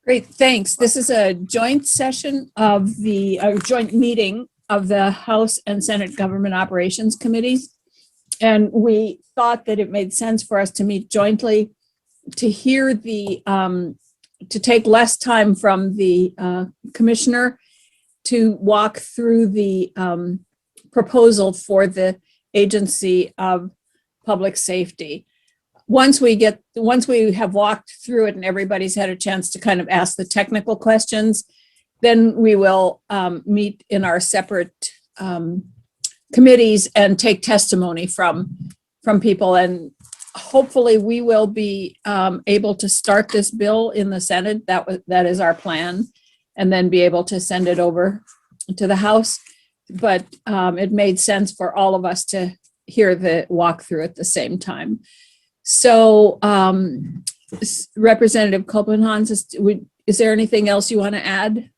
Great, thanks. This is a joint session of the joint meeting of the House and Senate Government Operations Committees. And we thought that it made sense for us to meet jointly to hear to take less time from the commissioner to walk through the proposal for the Agency of Public Safety. Once we have walked through it and everybody's had a chance to kind of ask the technical questions, then we will meet in our separate committees and take testimony from people. And hopefully we will be able to start this bill in the Senate. That is our plan, and then be able to send it over to the House. But it made sense for all of us to hear the walkthrough at the same time. So Representative Copenhagen, is there anything else you want to add?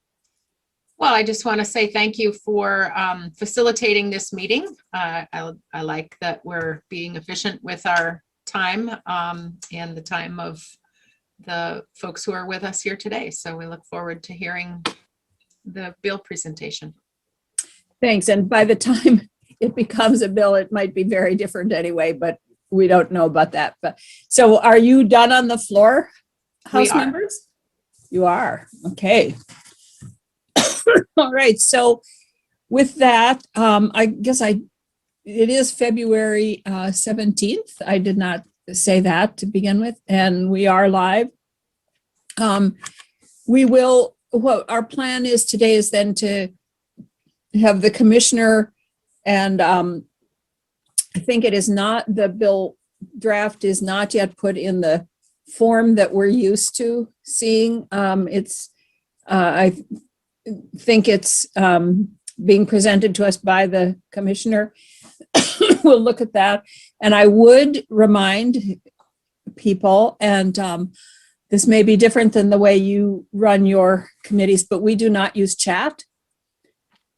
Well, I just want to say thank you for facilitating this meeting. I like that we're being efficient with our time and the time of the folks who are with us here today. So we look forward to hearing the bill presentation. Thanks. And by the time it becomes a bill, it might be very different anyway, but we don't know about that. But so are you done on the floor, House members? You are. Okay. All right. So with that, I guess it is February 17th. I did not say that to begin with, and we are live. What our plan is today is then to have the commissioner, and I think it is not, the bill draft is not yet put in the form that we're used to seeing. I think it's being presented to us by the commissioner. We'll look at that. And I would remind people, and this may be different than the way you run your committees, but we do not use chat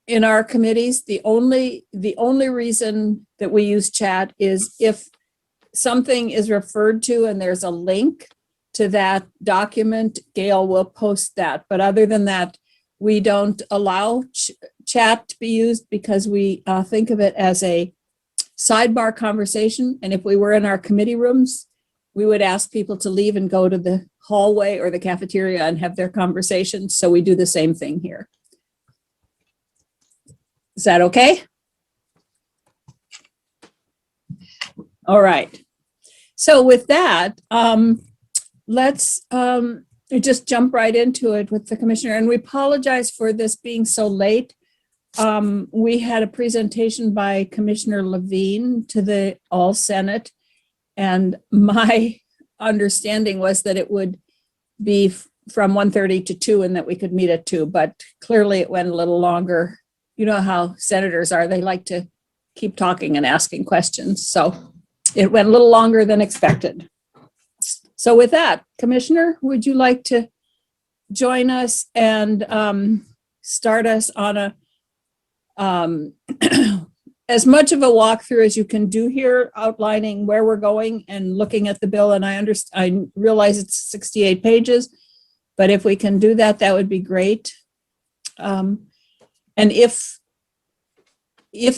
in our committees. The only reason that we use chat is if something is referred to and there's a link to that document, Gail will post that. But other than that, we don't allow chat to be used because we think of it as a sidebar conversation. And if we were in our committee rooms, we would ask people to leave and go to the hallway or the cafeteria and have their conversations. So we do the same thing here. Is that okay? All right. So with that, let's just jump right into it with the commissioner. And we apologize for this being so late. We had a presentation by Commissioner Levine to the All Senate, and my understanding was that it would be from 1:30 to 2 and that we could meet at 2, but clearly it went a little longer. You know how senators are, they like to keep talking and asking questions. So it went a little longer than expected. So with that, Commissioner, would you like to join us and start us on a as much of a walkthrough as you can do here, outlining where we're going and looking at the bill? And I realize it's 68 pages, but if we can do that, that would be great. And if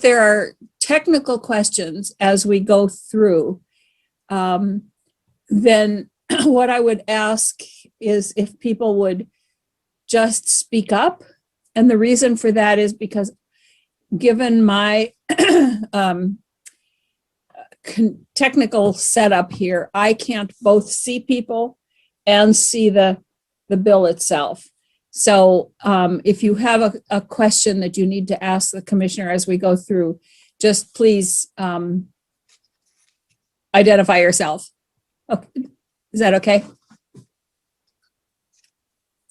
there are technical questions as we go through, then what I would ask is if people would just speak up. And the reason for that is because given my technical setup here, I can't both see people and see the bill itself. So if you have a question that you need to ask the commissioner as we go through, just please identify yourself. Okay. Is that okay?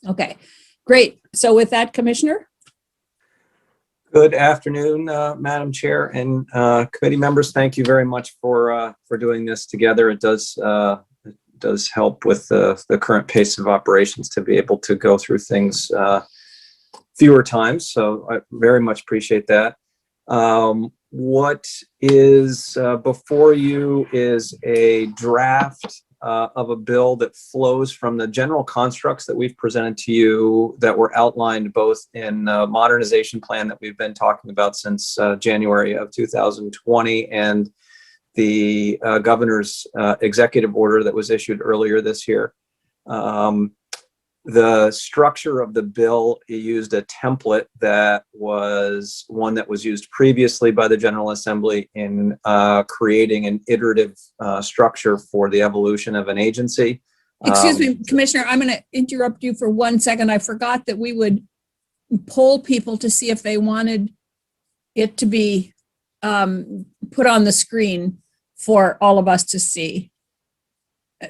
Okay, great. So with that, Commissioner. Good afternoon, Madam Chair and committee members. Thank you very much for doing this together. It does help with the current pace of operations to be able to go through things fewer times. So I very much appreciate that. What is before you is a draft of a bill that flows from the general constructs that we've presented to you that were outlined both in the modernization plan that we've been talking about since January of 2020 and the governor's executive order that was issued earlier this year. The structure of the bill used a template that was one that was used previously by the General Assembly in creating an iterative structure for the evolution of an agency. Excuse me, Commissioner, I'm going to interrupt you for 1 second. I forgot that we would poll people to see if they wanted it to be put on the screen for all of us to see.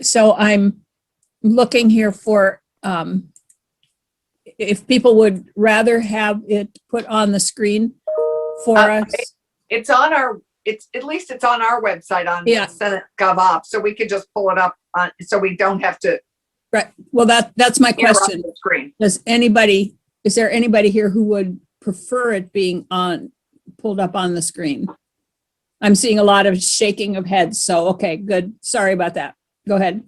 So I'm looking here for if people would rather have it put on the screen for us. It's on our, at least it's on our website on Yeah. Senate GovOps, so we could just pull it up on, so we don't have to Right. Well, that's my interrupt question. the screen. Is there anybody here who would prefer it being pulled up on the screen? I'm seeing a lot of shaking of heads. So, okay, good. Sorry about that. Go ahead.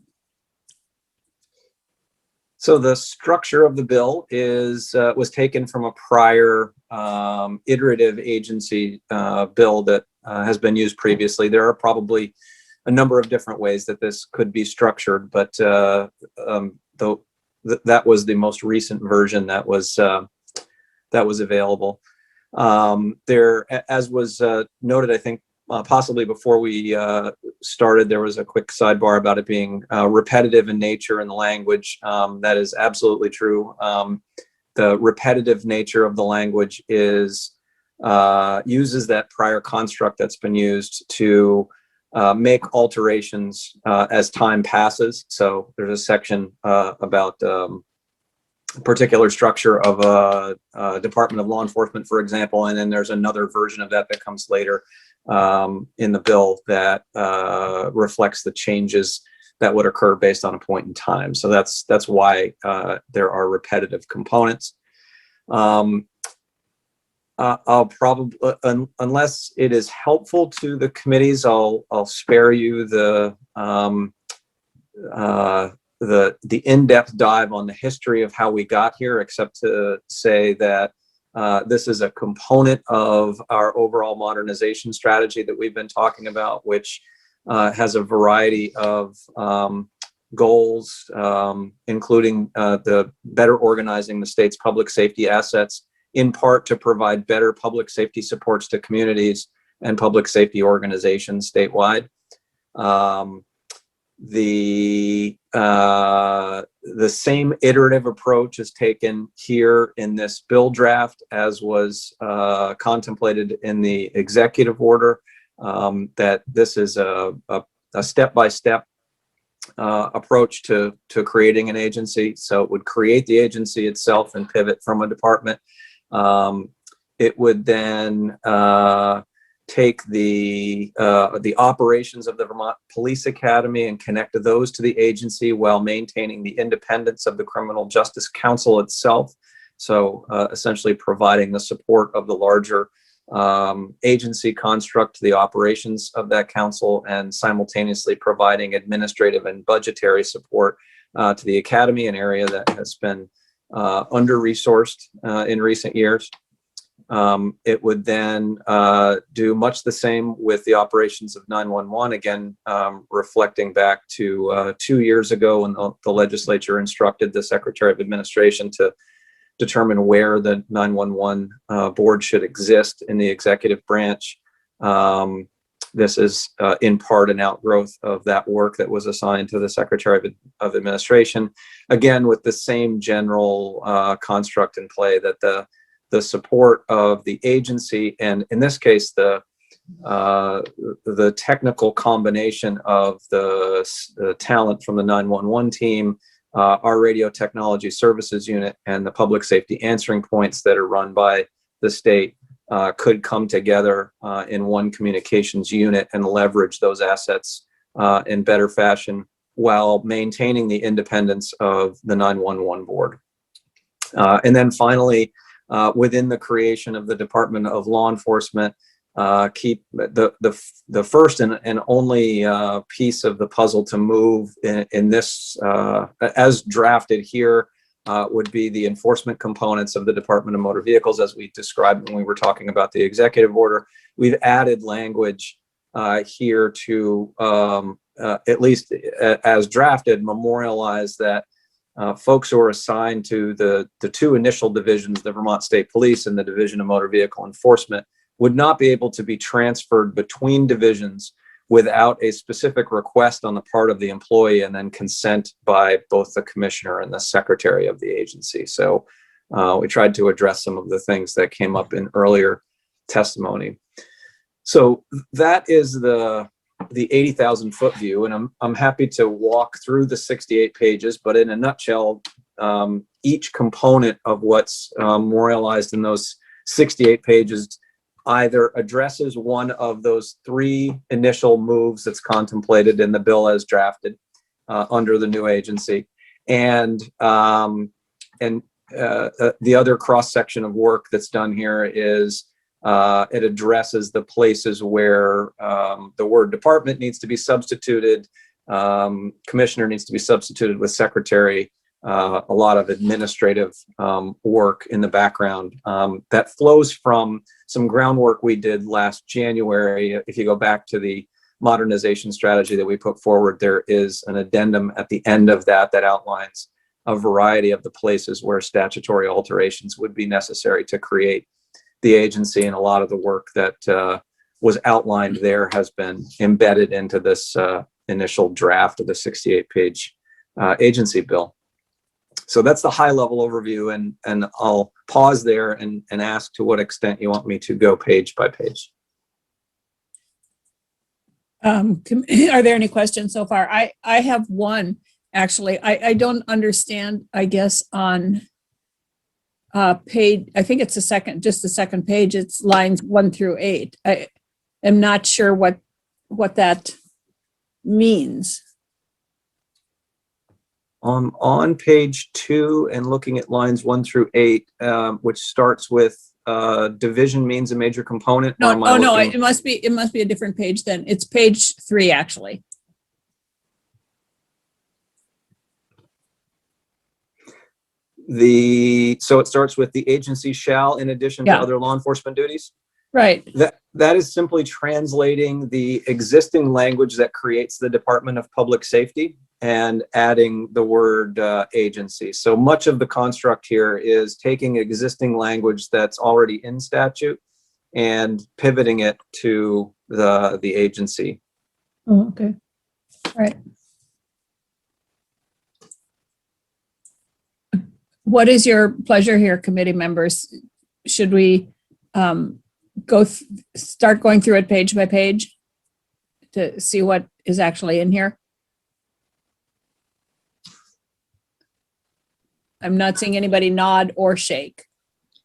So the structure of the bill was taken from a prior iterative agency bill that has been used previously. There are probably a number of different ways that this could be structured, but that was the most recent version that was available. There, as was noted, I think possibly before we started, there was a quick sidebar about it being repetitive in nature in the language. That is absolutely true. The repetitive nature of the language uses that prior construct that's been used to make alterations as time passes. So there's a section about particular structure of a Department of Law Enforcement, for example, and then there's another version of that that comes later in the bill that reflects the changes that would occur based on a point in time. So that's why there are repetitive components. I'll probably, unless it is helpful to the committees, I'll spare you the in-depth dive on the history of how we got here, except to say that this is a component of our overall modernization strategy that we've been talking about, which has a variety of goals, including the better organizing the state's public safety assets, in part to provide better public safety supports to communities and public safety organizations statewide. The same iterative approach is taken here in this bill draft as was contemplated in the executive order, that this is a step-by-step approach to creating an agency. So it would create the agency itself and pivot from a department. It would then take the operations of the Vermont Police Academy and connect those to the agency while maintaining the independence of the Criminal Justice Council itself. So essentially providing the support of the larger agency construct to the operations of that council, and simultaneously providing administrative and budgetary support to the academy, an area that has been under-resourced in recent years. It would then do much the same with the operations of 911, again, reflecting back to 2 years ago when the legislature instructed the Secretary of Administration to determine where the 911 board should exist in the executive branch. This is in part an outgrowth of that work that was assigned to the Secretary of Administration, again, with the same general construct in play, that the support of the agency, and in this case, the technical combination of the talent from the 911 team, our radio technology services unit, and the public safety answering points that are run by the state could come together in one communications unit and leverage those assets in better fashion while maintaining the independence of the 911 board. And then finally, within the creation of the Department of Law Enforcement, keep the first and only piece of the puzzle to move in this as drafted here would be the enforcement components of the Department of Motor Vehicles, as we described when we were talking about the executive order. We've added language here to at least as drafted, memorialize that folks who are assigned to the two initial divisions, the Vermont State Police and the Division of Motor Vehicle Enforcement, would not be able to be transferred between divisions without a specific request on the part of the employee and then consent by both the commissioner and the secretary of the agency. So we tried to address some of the things that came up in earlier testimony. So that is the 80,000 foot view, and I'm happy to walk through the 68 pages, but in a nutshell, each component of what's memorialized in those 68 pages either addresses one of those three initial moves that's contemplated in the bill as drafted under the new agency, and the other cross section of work that's done here is it addresses the places where the word department needs to be substituted, commissioner needs to be substituted with secretary, a lot of administrative work in the background that flows from some groundwork we did last January. If you go back to the modernization strategy that we put forward, there is an addendum at the end of that that outlines a variety of the places where statutory alterations would be necessary to create the agency, and a lot of the work that was outlined there has been embedded into this initial draft of the 68-page agency bill. So that's the high-level overview, and I'll pause there and ask to what extent you want me to go page by page. Are there any questions so far? I have one, actually. I don't understand, I guess, on page, I think it's just the second page, it's lines 1 through 8. I am not sure what that means. On page 2 and looking at lines 1 through 8, which starts with division means a major component. No, it must be a different page then. It's page 3, actually. So it starts with the agency shall, in addition to other law enforcement duties. Right. That is simply translating the existing language that creates the Department of Public Safety and adding the word agency. So much of the construct here is taking existing language that's already in statute and pivoting it to the agency. Oh, okay. All right. What is your pleasure here, committee members? Should we start going through it page by page to see what is actually in here? I'm not seeing anybody nod or shake.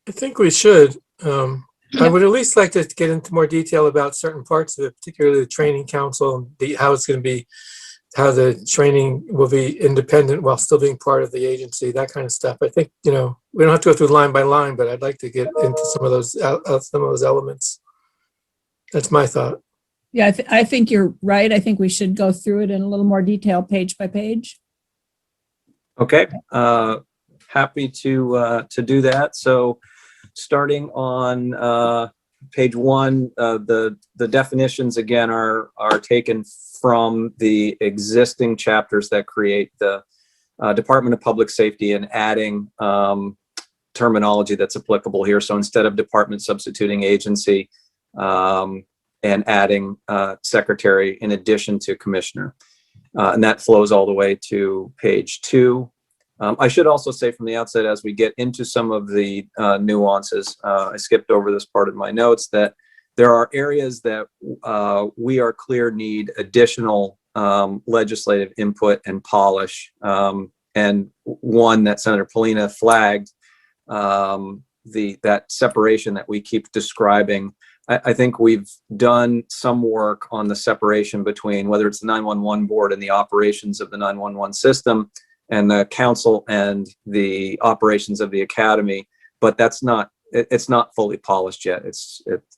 I think we should. I would at least like to get into more detail about certain parts of it, particularly the training council, how it's going to be, how the training will be independent while still being part of the agency, that kind of stuff. I think, we don't have to go through line by line, but I'd like to get into some of those elements. That's my thought. Yeah, I think you're right. I think we should go through it in a little more detail, page by page. Okay, happy to do that. So starting on page 1, the definitions again are taken from the existing chapters that create the Department of Public Safety and adding terminology that's applicable here. So instead of department, substituting agency and adding secretary in addition to commissioner. And that flows all the way to page 2. I should also say from the outset, as we get into some of the nuances, I skipped over this part of my notes, that there are areas that we are clear need additional legislative input and polish. And one that Senator Polina flagged, that separation that we keep describing. I think we've done some work on the separation between whether it's the 911 board and the operations of the 911 system and the council and the operations of the academy, but that's not it's not fully polished yet.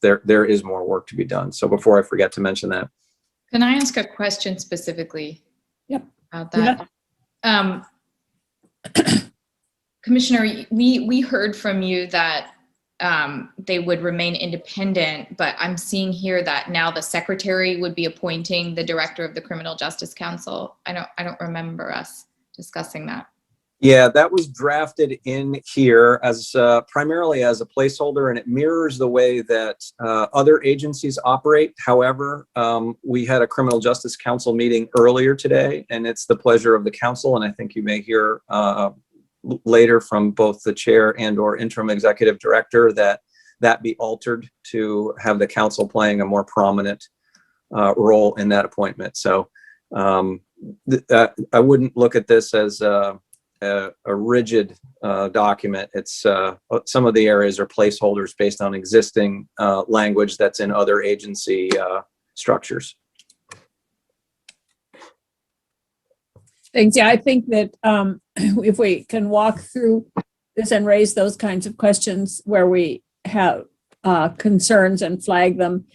There is more work to be done. So before I forget to mention that. Can I ask a question specifically? Yep. About that? Commissioner, we heard from you that they would remain independent, but I'm seeing here that now the secretary would be appointing the director of the Criminal Justice Council. I don't remember us discussing that. Yeah, that was drafted in here as primarily as a placeholder, and it mirrors the way that other agencies operate. However, we had a Criminal Justice Council meeting earlier today, and it's the pleasure of the council, and I think you may hear later from both the chair and or interim executive director that be altered to have the council playing a more prominent role in that appointment. So I wouldn't look at this as a rigid document. It's some of the areas are placeholders based on existing language that's in other agency structures. Thanks. Yeah, I think that if we can walk through this and raise those kinds of questions where we have concerns and flag them,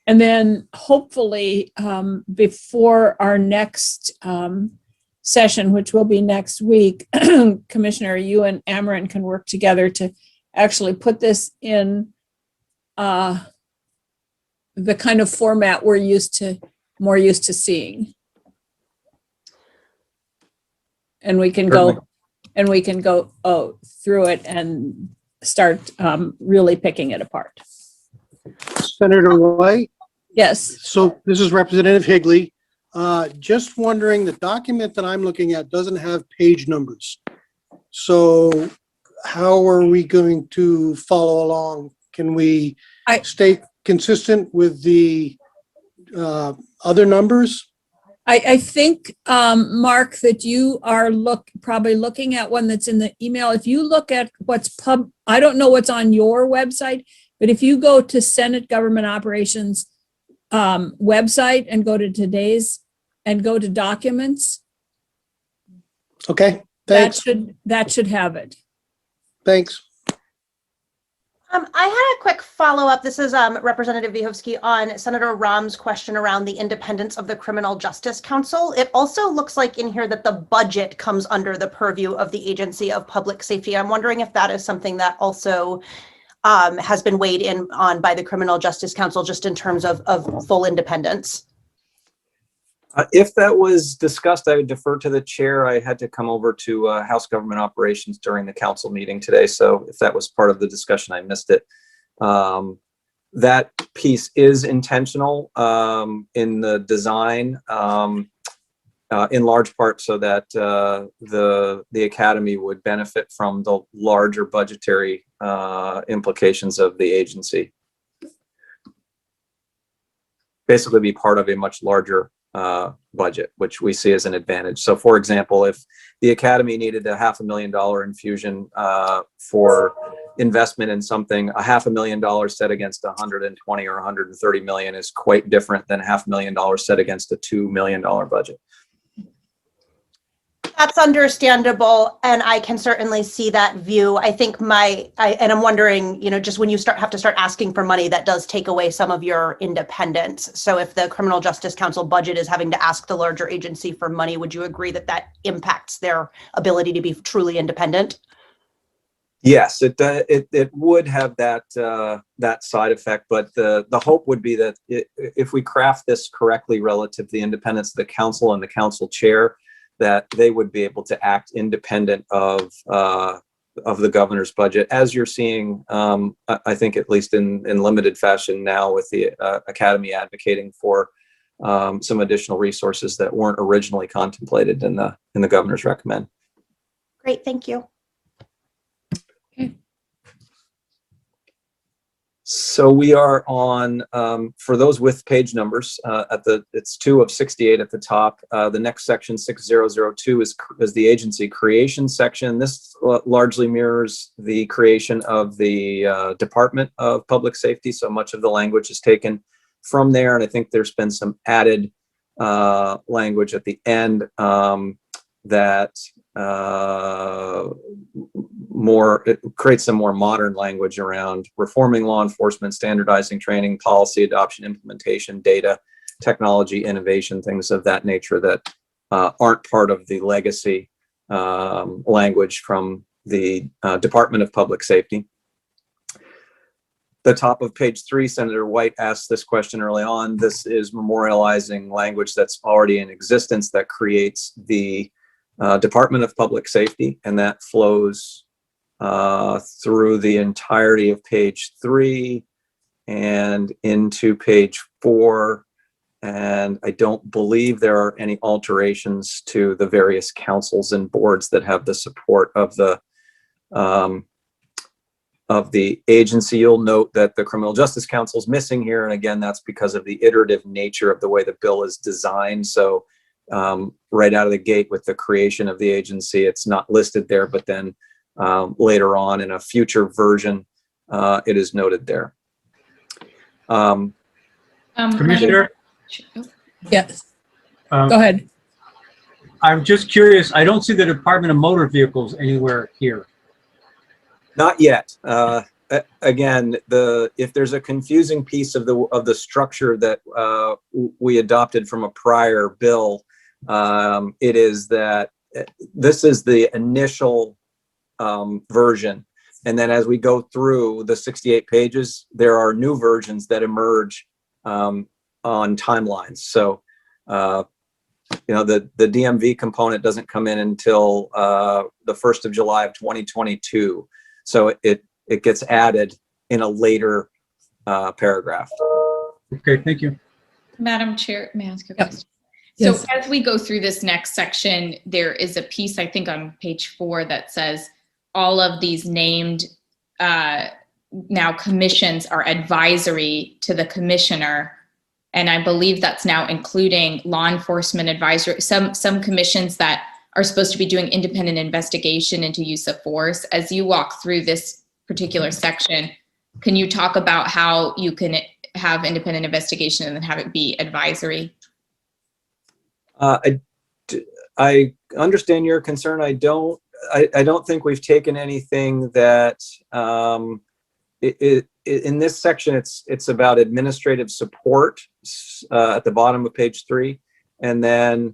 and then hopefully before our next session, which will be next week, Commissioner, you and Amarin can work together to actually put this in the kind of format we're more used to seeing. And we can go through it and start really picking it apart. Senator White, Yes. so this is Representative Higley. Just wondering, the document that I'm looking at doesn't have page numbers. So how are we going to follow along? Can we stay consistent with the other numbers? I think, Mark, that you are probably looking at one that's in the email. If you look at I don't know what's on your website, but if you go to Senate Government Operations website and go to today's and go to documents. Okay, thanks. That should have it. Thanks. I had a quick follow-up. This is Representative Vyhovsky on Senator Rahm's question around the independence of the Criminal Justice Council. It also looks like in here that the budget comes under the purview of the Agency of Public Safety. I'm wondering if that is something that also has been weighed in on by the Criminal Justice Council, just in terms of full independence. If that was discussed, I would defer to the chair. I had to come over to House Government Operations during the council meeting today. So if that was part of the discussion, I missed it. That piece is intentional in the design, in large part so that the Academy would benefit from the larger budgetary implications of the agency. Basically be part of a much larger budget, which we see as an advantage. So for example, if the Academy needed a $500,000 infusion for investment in something, a $500,000 set against 120 or 130 million is quite different than $500,000 set against a $2 million budget. That's understandable, and I can certainly see that view. I think and I'm wondering, just when you have to start asking for money, that does take away some of your independence. So if the Criminal Justice Council budget is having to ask the larger agency for money, would you agree that that impacts their ability to be truly independent? Yes, it would have that side effect, but the hope would be that if we craft this correctly relative to the independence of the council and the council chair, that they would be able to act independent of the governor's budget, as you're seeing, I think, at least in limited fashion now, with the Academy advocating for some additional resources that weren't originally contemplated in the governor's recommend. Great, thank you. So we are on, for those with page numbers, it's 2 of 68 at the top. The next section, 6002, is the agency creation section. This largely mirrors the creation of the Department of Public Safety. So much of the language is taken from there. And I think there's been some added language at the end that it creates some more modern language around reforming law enforcement, standardizing training, policy adoption, implementation, data, technology, innovation, things of that nature that aren't part of the legacy language from the Department of Public Safety. The top of page 3, Senator White asked this question early on. This is memorializing language that's already in existence that creates the Department of Public Safety, and that flows through the entirety of page 3 and into page 4. And I don't believe there are any alterations to the various councils and boards that have the support of the agency. You'll note that the Criminal Justice Council is missing here. And again, that's because of the iterative nature of the way the bill is designed. So right out of the gate with the creation of the agency, it's not listed there, but then later on in a future version, it is noted there. Commissioner, Yes, um, go ahead. I'm just curious. I don't see the Department of Motor Vehicles anywhere here. Not yet. Again, if there's a confusing piece of the structure that we adopted from a prior bill, it is that this is the initial version, and then as we go through the 68 pages, there are new versions that emerge on timelines. So, the DMV component doesn't come in until the 1st of July of 2022. So it gets added in a later paragraph. Okay, thank you. Madam Chair, may I ask a Yep. question? Yes. So as we go through this next section, there is a piece, I think on page 4, that says all of these named now commissions are advisory to the commissioner. And I believe that's now including law enforcement advisory, some commissions that are supposed to be doing independent investigation into use of force. As you walk through this particular section, can you talk about how you can have independent investigation and then have it be advisory? I understand your concern. I don't think we've taken anything that in this section. It's about administrative support at the bottom of page 3, and then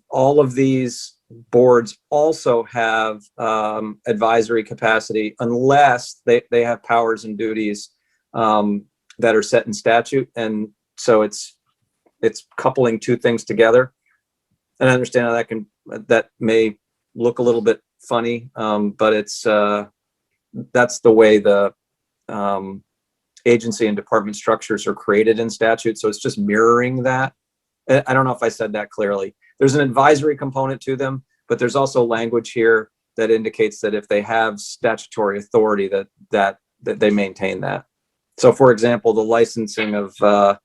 all of these boards also have advisory capacity unless they have powers and duties that are set in statute. And so it's coupling two things together. And I understand how that may look a little bit funny, but that's the way the agency and department structures are created in statute. So it's just mirroring that. I don't know if I said that clearly. There's an advisory component to them, but there's also language here that indicates that if they have statutory authority, that they maintain that. So, for example, the licensing of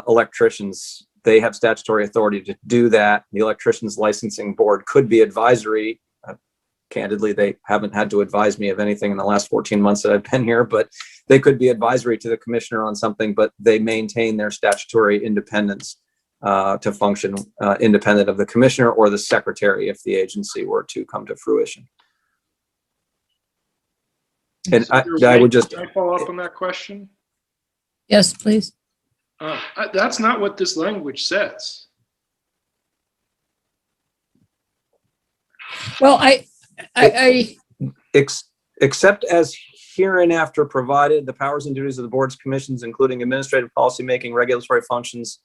electricians, they have statutory authority to do that. The electricians licensing board could be advisory. Candidly, they haven't had to advise me of anything in the last 14 months that I've been here, but they could be advisory to the commissioner on something, but they maintain their statutory independence to function independent of the commissioner or the secretary if the agency were to come to fruition. And I would just... Can I follow up on that question? Yes, please. That's not what this language says. Well, I except as hereinafter provided, the powers and duties of the boards, commissions, including administrative, policymaking, regulatory functions,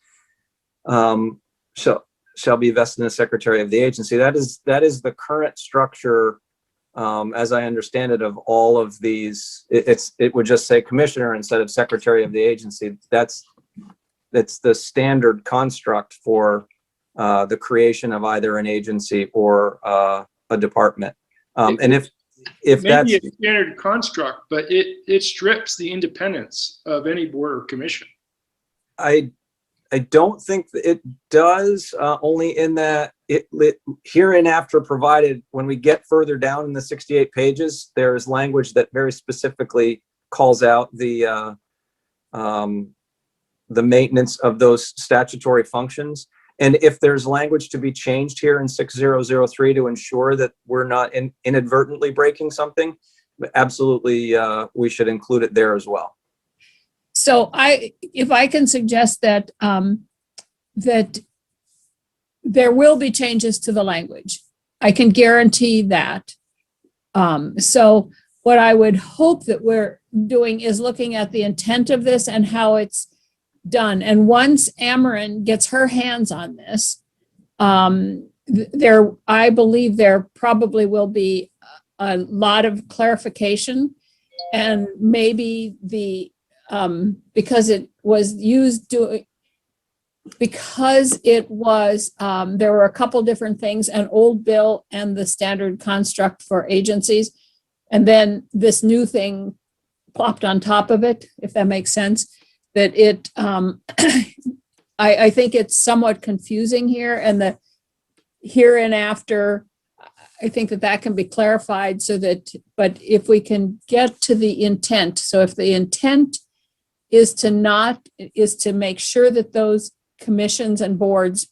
shall be vested in the secretary of the agency. That is the current structure, as I understand it, of all of these. It would just say commissioner instead of secretary of the agency. That's the standard construct for the creation of either an agency or a department. And if that's maybe a standard construct, but it strips the independence of any board or commission. I don't think it does, only in that it hereinafter provided, when we get further down in the 68 pages, there's language that very specifically calls out the maintenance of those statutory functions. And if there's language to be changed here in 6003 to ensure that we're not inadvertently breaking something, absolutely, we should include it there as well. So if I can suggest that, that there will be changes to the language. I can guarantee that. So what I would hope that we're doing is looking at the intent of this and how it's done. And once Amarin gets her hands on this, I believe there probably will be a lot of clarification, and maybe because it was used there were a couple different things, an old bill and the standard construct for agencies. And then this new thing plopped on top of it, if that makes sense, that I think it's somewhat confusing here, and the here and after, I think that can be clarified but if we can get to the intent, so if the intent is to make sure that those commissions and boards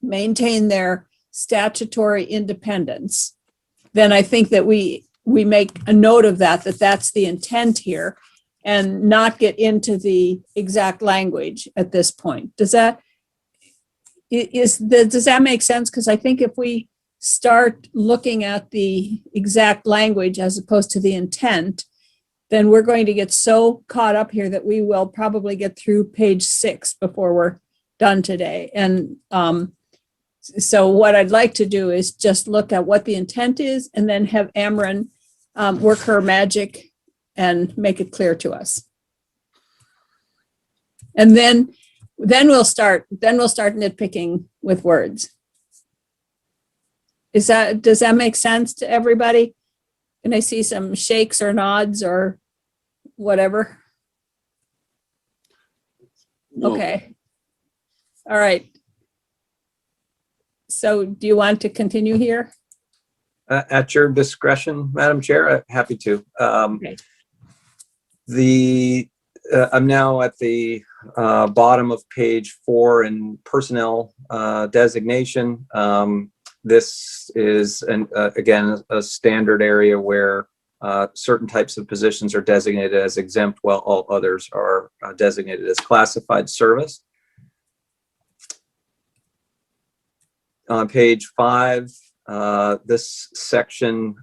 maintain their statutory independence, then I think that we make a note of that's the intent here, and not get into the exact language at this point. Does that make sense? Because I think if we start looking at the exact language as opposed to the intent, then we're going to get so caught up here that we will probably get through page 6 before we're done today. And so what I'd like to do is just look at what the intent is, and then have Amarin work her magic and make it clear to us. And then we'll start nitpicking with words. Does that make sense to everybody? Can I see some shakes or nods or whatever? Okay. All right. So do you want to continue here? At your discretion, Madam Chair, happy to. Okay. I'm now at the bottom of page 4 in personnel designation. This is, again, a standard area where certain types of positions are designated as exempt, while all others are designated as classified service. On page 5, this section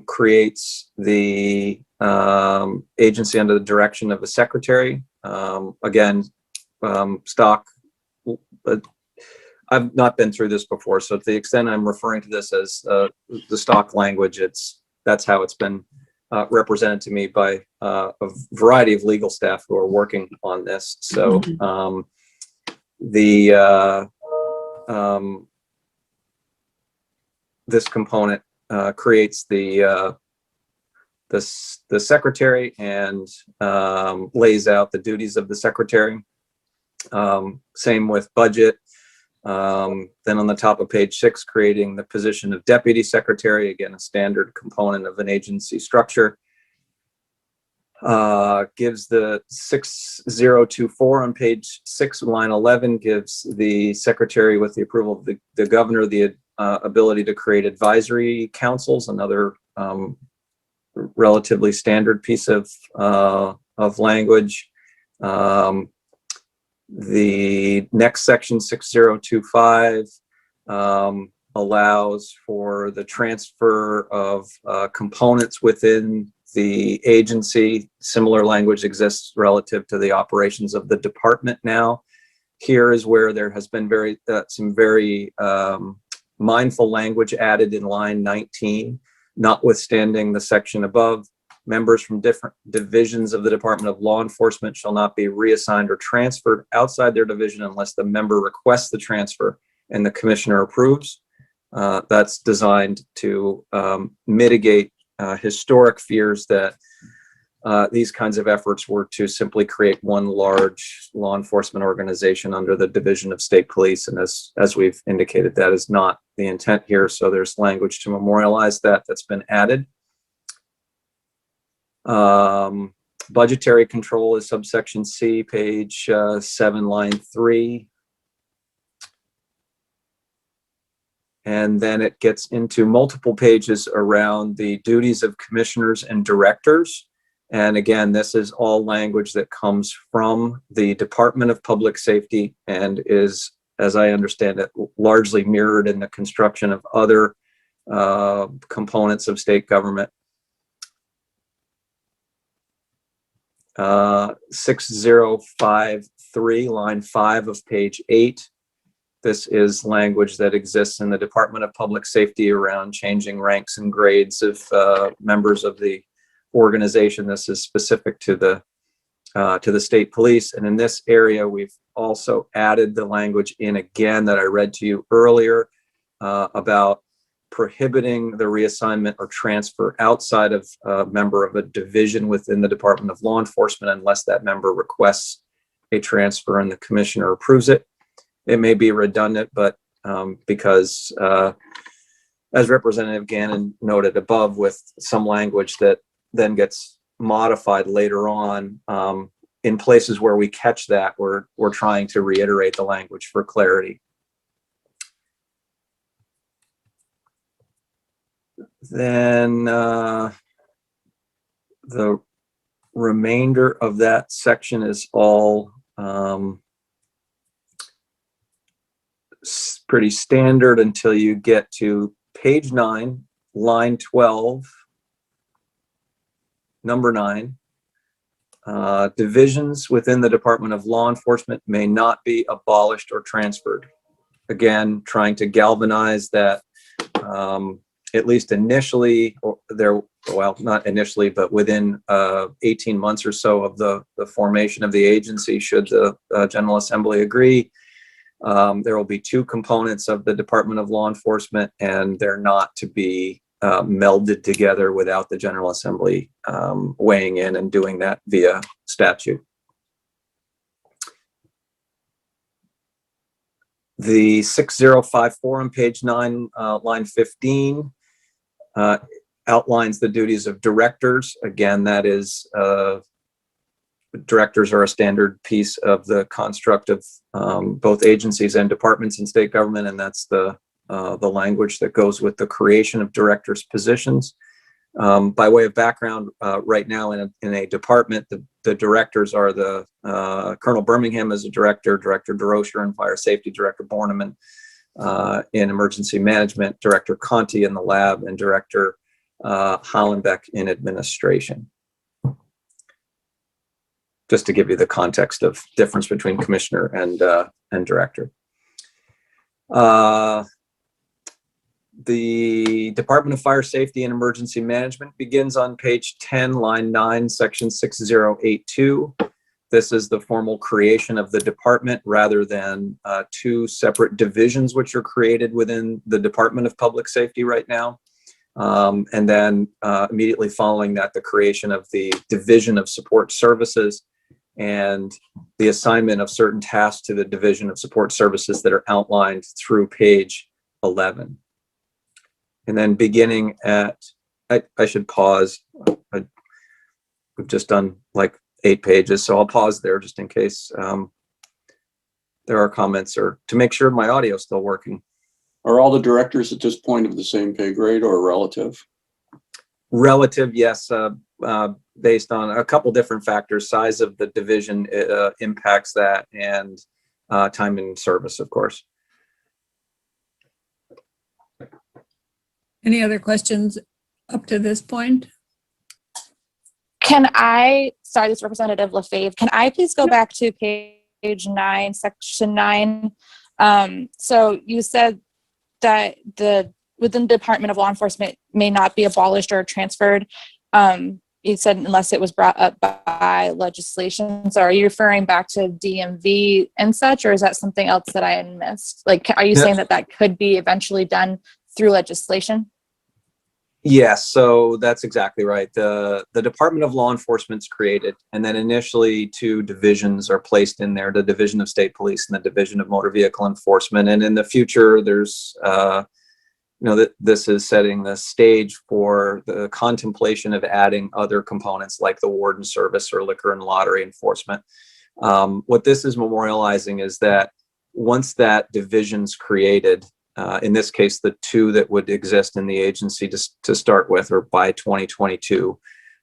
creates the agency under the direction of a secretary. Again, stock. I've not been through this before, so to the extent I'm referring to this as the stock language, that's how it's been represented to me by a variety of legal staff who are working on this. So this component creates the secretary and lays out the duties of the secretary. Same with budget. Then on the top of page 6, creating the position of deputy secretary, again, a standard component of an agency structure. Gives the 6024 on page 6, line 11, gives the secretary, with the approval of the governor, the ability to create advisory councils, another relatively standard piece of language. The next section, 6025, allows for the transfer of components within the agency. Similar language exists relative to the operations of the department now. Here is where there has been some very mindful language added in line 19, notwithstanding the section above. Members from different divisions of the Department of Law Enforcement shall not be reassigned or transferred outside their division unless the member requests the transfer and the commissioner approves. That's designed to mitigate historic fears that these kinds of efforts were to simply create one large law enforcement organization under the Division of State Police. And as we've indicated, that is not the intent here. So there's language to memorialize that's been added. Budgetary control is subsection C, page 7, line 3. And then it gets into multiple pages around the duties of commissioners and directors. And again, this is all language that comes from the Department of Public Safety and is, as I understand it, largely mirrored in the construction of other components of state government. 6053, line 5 of page 8. This is language that exists in the Department of Public Safety around changing ranks and grades of members of the organization. This is specific to the state police. And in this area, we've also added the language in again that I read to you earlier about prohibiting the reassignment or transfer outside of a member of a division within the Department of Law Enforcement unless that member requests a transfer and the commissioner approves it. It may be redundant, but because as Representative Gannon noted above, with some language that then gets modified later on, in places where we catch that, we're trying to reiterate the language for clarity. Then the remainder of that section is all pretty standard until you get to page 9, line 12, number 9. Divisions within the Department of Law Enforcement may not be abolished or transferred. Again, trying to galvanize that at least initially, well, not initially, but within 18 months or so of the formation of the agency, should the General Assembly agree, there will be 2 components of the Department of Law Enforcement, and they're not to be melded together without the General Assembly weighing in and doing that via statute. The 6054 on page 9, line 15, outlines the duties of directors. Again, that is, directors are a standard piece of the construct of both agencies and departments in state government, and that's the language that goes with the creation of directors' positions. By way of background, right now in a department, the directors are the Colonel Birmingham as a director, Director DeRocher in fire safety, Director Borneman in emergency management, Director Conti in the lab, and Director Hollenbeck in administration. Just to give you the context of difference between commissioner and director. The Department of Fire Safety and Emergency Management begins on page 10, line 9, section 6082. This is the formal creation of the department rather than 2 separate divisions which are created within the Department of Public Safety right now. And then immediately following that, the creation of the Division of Support Services and the assignment of certain tasks to the Division of Support Services that are outlined through page 11. And then beginning at, I should pause. We've just done like 8 pages, so I'll pause there just in case there are comments or to make sure my audio is still working. Are all the directors at this point of the same pay grade or relative? Relative, yes, based on a couple different factors. Size of the division impacts that, and time in service, of course. Any other questions up to this point? Can I, sorry, this is Representative LaFave, can I please go back to page 9, section 9? So you said that within the Department of Law Enforcement may not be abolished or transferred. You said unless it was brought up by legislation. So are you referring back to DMV and such, or is that something else that I had missed? Like, are you saying that that could be eventually done through legislation? Yes, so that's exactly right. The Department of Law Enforcement's created, and then initially 2 divisions are placed in there, the Division of State Police and the Division of Motor Vehicle Enforcement. And in the future, there's, this is setting the stage for the contemplation of adding other components like the Warden Service or Liquor and Lottery Enforcement. What this is memorializing is that once that division's created, in this case, the two that would exist in the agency to start with, or by 2022,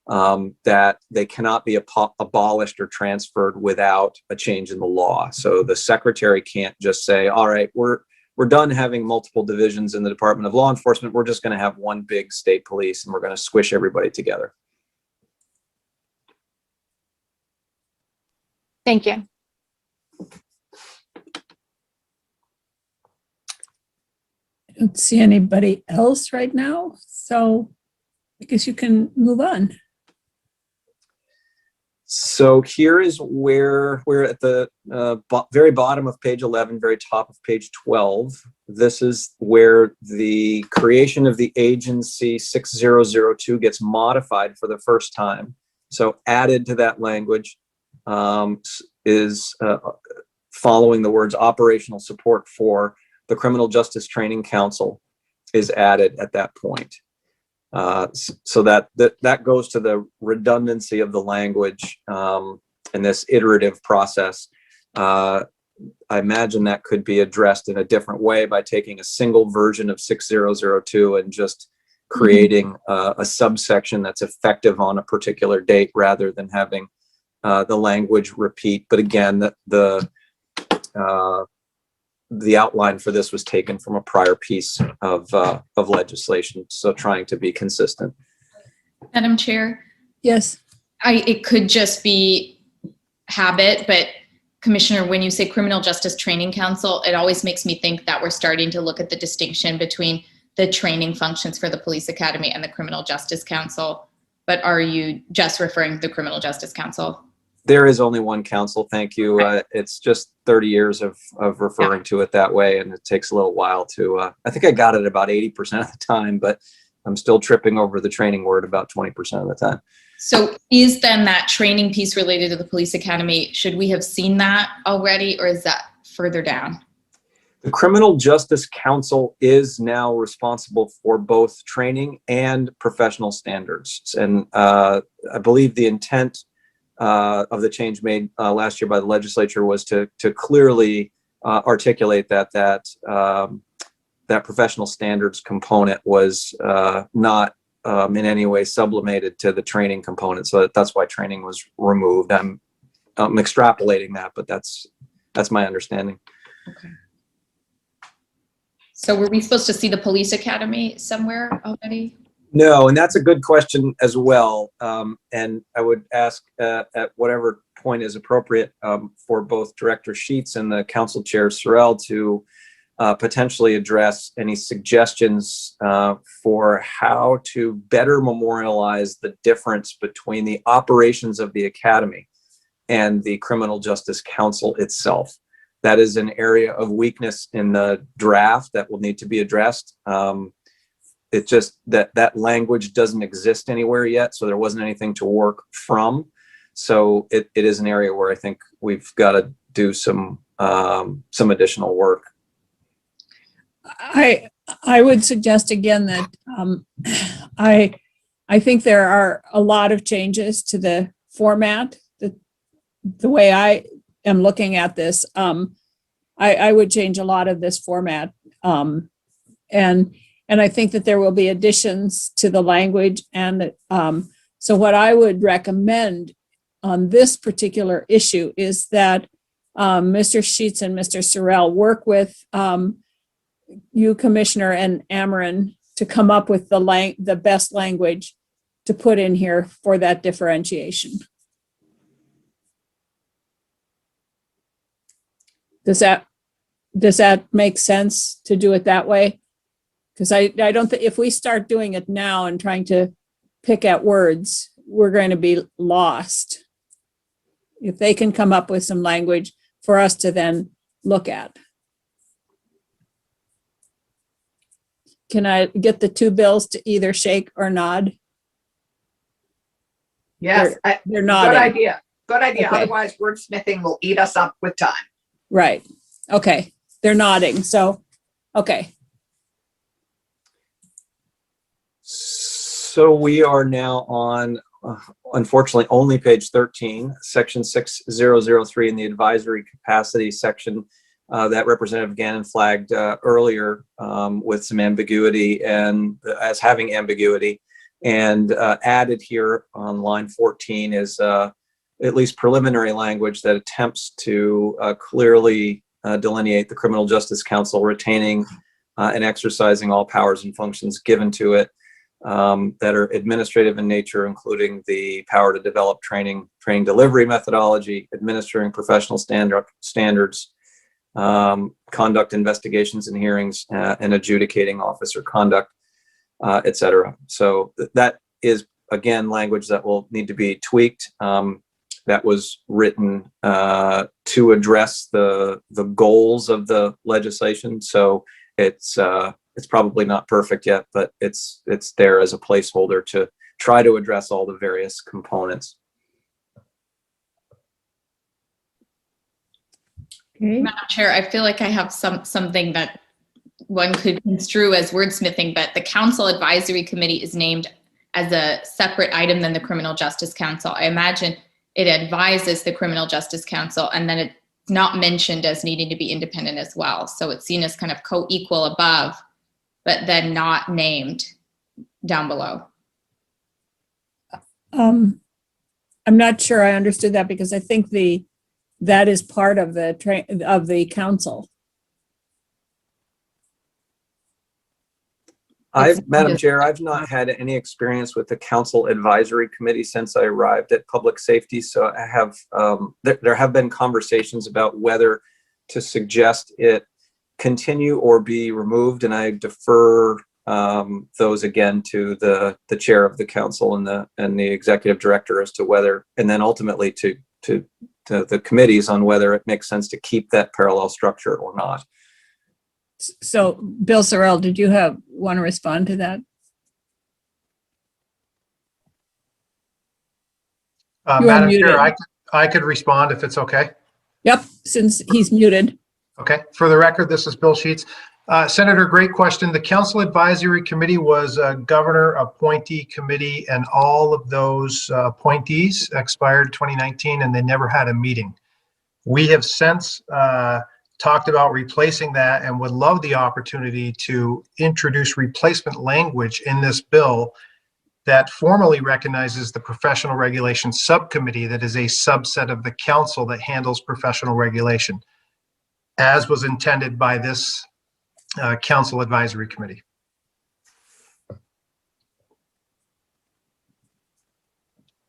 that they cannot be abolished or transferred without a change in the law. So the secretary can't just say, all right, we're done having multiple divisions in the Department of Law Enforcement. We're just going to have one big state police and we're going to squish everybody together. Thank you. I don't see anybody else right now, so I guess you can move on. So here is where we're at the very bottom of page 11, very top of page 12. This is where the creation of the agency 6002 gets modified for the first time. So added to that language is following the words operational support for the Criminal Justice Training Council is added at that point. So that goes to the redundancy of the language in this iterative process. I imagine that could be addressed in a different way by taking a single version of 6002 and just creating a subsection that's effective on a particular date rather than having the language repeat. But again, the outline for this was taken from a prior piece of legislation, so trying to be consistent. Madam Chair, Yes. it could just be habit, but Commissioner, when you say Criminal Justice Training Council, it always makes me think that we're starting to look at the distinction between the training functions for the Police Academy and the Criminal Justice Council. But are you just referring to the Criminal Justice Council? There is only one council, thank you. Right. It's just 30 years of referring to it that way, and it takes a little while to, I think I got it about 80% of the time, but I'm still tripping over the training word about 20% of the time. So is then that training piece related to the Police Academy, should we have seen that already, or is that further down? The Criminal Justice Council is now responsible for both training and professional standards. And I believe the intent of the change made last year by the legislature was to clearly articulate that professional standards component was not in any way sublimated to the training component. So that's why training was removed. I'm extrapolating that, but that's my understanding. Okay. So were we supposed to see the Police Academy somewhere already? No, and that's a good question as well. And I would ask at whatever point is appropriate for both Director Sheets and the Council Chair Sorrell to potentially address any suggestions for how to better memorialize the difference between the operations of the Academy and the Criminal Justice Council itself. That is an area of weakness in the draft that will need to be addressed. It's just that language doesn't exist anywhere yet, so there wasn't anything to work from. So it is an area where I think we've got to do some additional work. I would suggest again that I think there are a lot of changes to the format. The way I am looking at this, I would change a lot of this format, and I think that there will be additions to the language. And so what I would recommend on this particular issue is that Mr. Sheets and Mr. Sorrell work with you, Commissioner, and Ameren to come up with the best language to put in here for that differentiation. Does that make sense to do it that way? Because I don't think if we start doing it now and trying to pick at words, we're going to be lost. If they can come up with some language for us to then look at. Can I get the two bills to either shake or nod? Yes, They're nodding. good idea. Good idea. Okay. Otherwise, wordsmithing will eat us up with time. Right. Okay. They're nodding. So, okay. So we are now on, unfortunately, only page 13, section 6003 in the advisory capacity section. that Representative Gannon flagged earlier with some ambiguity and as having ambiguity. And added here on line 14 is at least preliminary language that attempts to clearly delineate the Criminal Justice Council retaining and exercising all powers and functions given to it that are administrative in nature, including the power to develop training delivery methodology, administering professional standards, conduct investigations and hearings, and adjudicating officer conduct, et cetera. So that is, again, language that will need to be tweaked. That was written to address the goals of the legislation. So it's probably not perfect yet, but it's there as a placeholder to try to address all the various components. Okay. Madam Chair, I feel like I have something that one could construe as wordsmithing, but the Council Advisory Committee is named as a separate item than the Criminal Justice Council. I imagine it advises the Criminal Justice Council, and then it's not mentioned as needing to be independent as well. So it's seen as kind of co-equal above, but then not named down below. I'm not sure I understood that, because I think that is part of the council. Madam Chair, I've not had any experience with the Council Advisory Committee since I arrived at Public Safety. So I have, there have been conversations about whether to suggest it continue or be removed, and I defer those again to the chair of the council and the executive director as to whether, and then ultimately to the committees on whether it makes sense to keep that parallel structure or not. So, Bill Sorrell, did you want to respond to that? You are Madam muted. Chair, I could respond if it's okay. Yep, since he's muted. Okay, for the record, this is Bill Sheets. Senator, great question. The Council Advisory Committee was a governor appointee committee, and all of those appointees expired 2019, and they never had a meeting. We have since talked about replacing that and would love the opportunity to introduce replacement language in this bill that formally recognizes the Professional Regulation Subcommittee that is a subset of the council that handles professional regulation, as was intended by this Council Advisory Committee.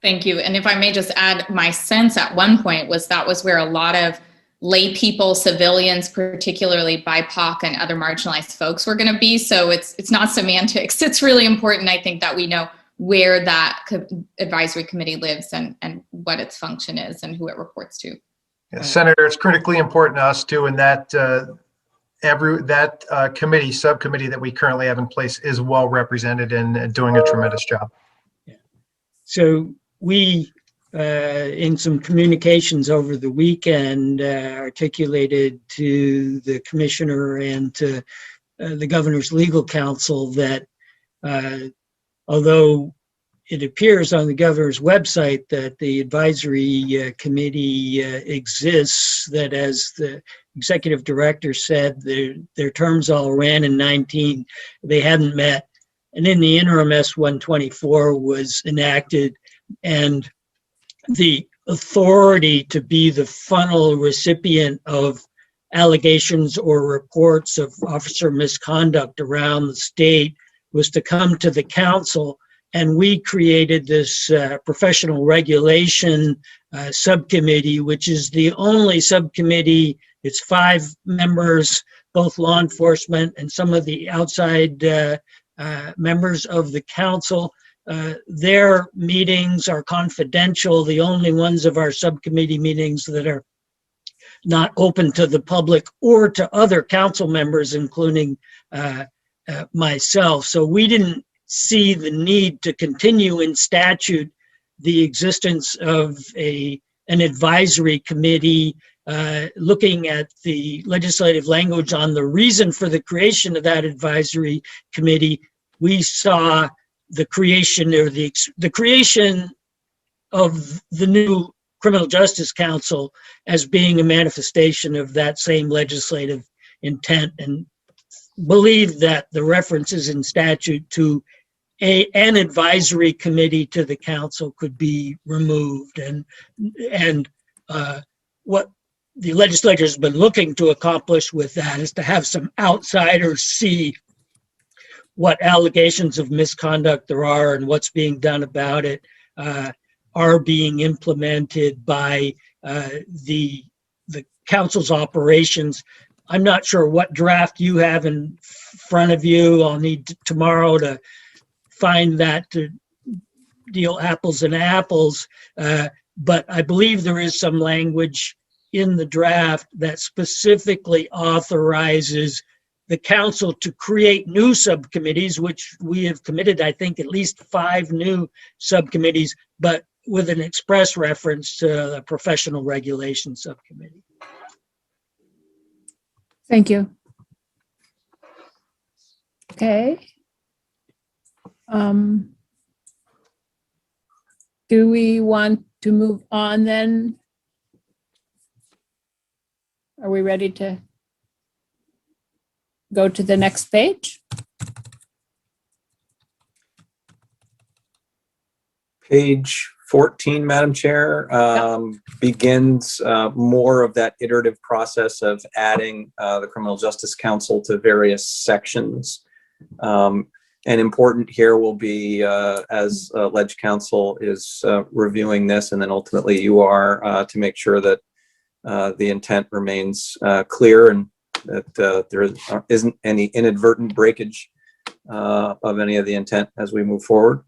Thank you. And if I may just add, my sense at one point was that was where a lot of lay people, civilians, particularly BIPOC and other marginalized folks were going to be. So it's not semantics. It's really important, I think, that we know where that advisory committee lives and what its function is and who it reports to. Yeah, Senator, it's critically important to us too, and that subcommittee that we currently have in place is well represented and doing a tremendous job. Yeah. So we, in some communications over the weekend, articulated to the commissioner and to the governor's legal counsel that although it appears on the governor's website that the advisory committee exists, that as the executive director said, their terms all ran in 19, they hadn't met. And in the interim, S-124 was enacted, and the authority to be the funnel recipient of allegations or reports of officer misconduct around the state was to come to the council. And we created this professional regulation subcommittee, which is the only subcommittee. It's 5 members, both law enforcement and some of the outside members of the council. Their meetings are confidential. The only ones of our subcommittee meetings that are not open to the public or to other council members, including myself. So we didn't see the need to continue in statute the existence of an advisory committee. Looking at the legislative language on the reason for the creation of that advisory committee, we saw the creation or the creation of the new Criminal Justice Council as being a manifestation of that same legislative intent, and believe that the references in statute to an advisory committee to the council could be removed. And what the legislature has been looking to accomplish with that is to have some outsiders see what allegations of misconduct there are and what's being done about it are being implemented by the council's operations. I'm not sure what draft you have in front of you. I'll need tomorrow to find that to deal apples and apples. But I believe there is some language in the draft that specifically authorizes the council to create new subcommittees, which we have committed, I think, at least 5 new subcommittees, but with an express reference to the professional regulation subcommittee. Thank you. Okay. Do we want to move on then? Are we ready to go to the next page? Page 14, Madam Chair, begins more of that iterative process of adding the Criminal Justice Council to various sections. And important here will be, as Ledge Council is reviewing this, and then ultimately you are, to make sure that the intent remains clear and that there isn't any inadvertent breakage of any of the intent as we move forward.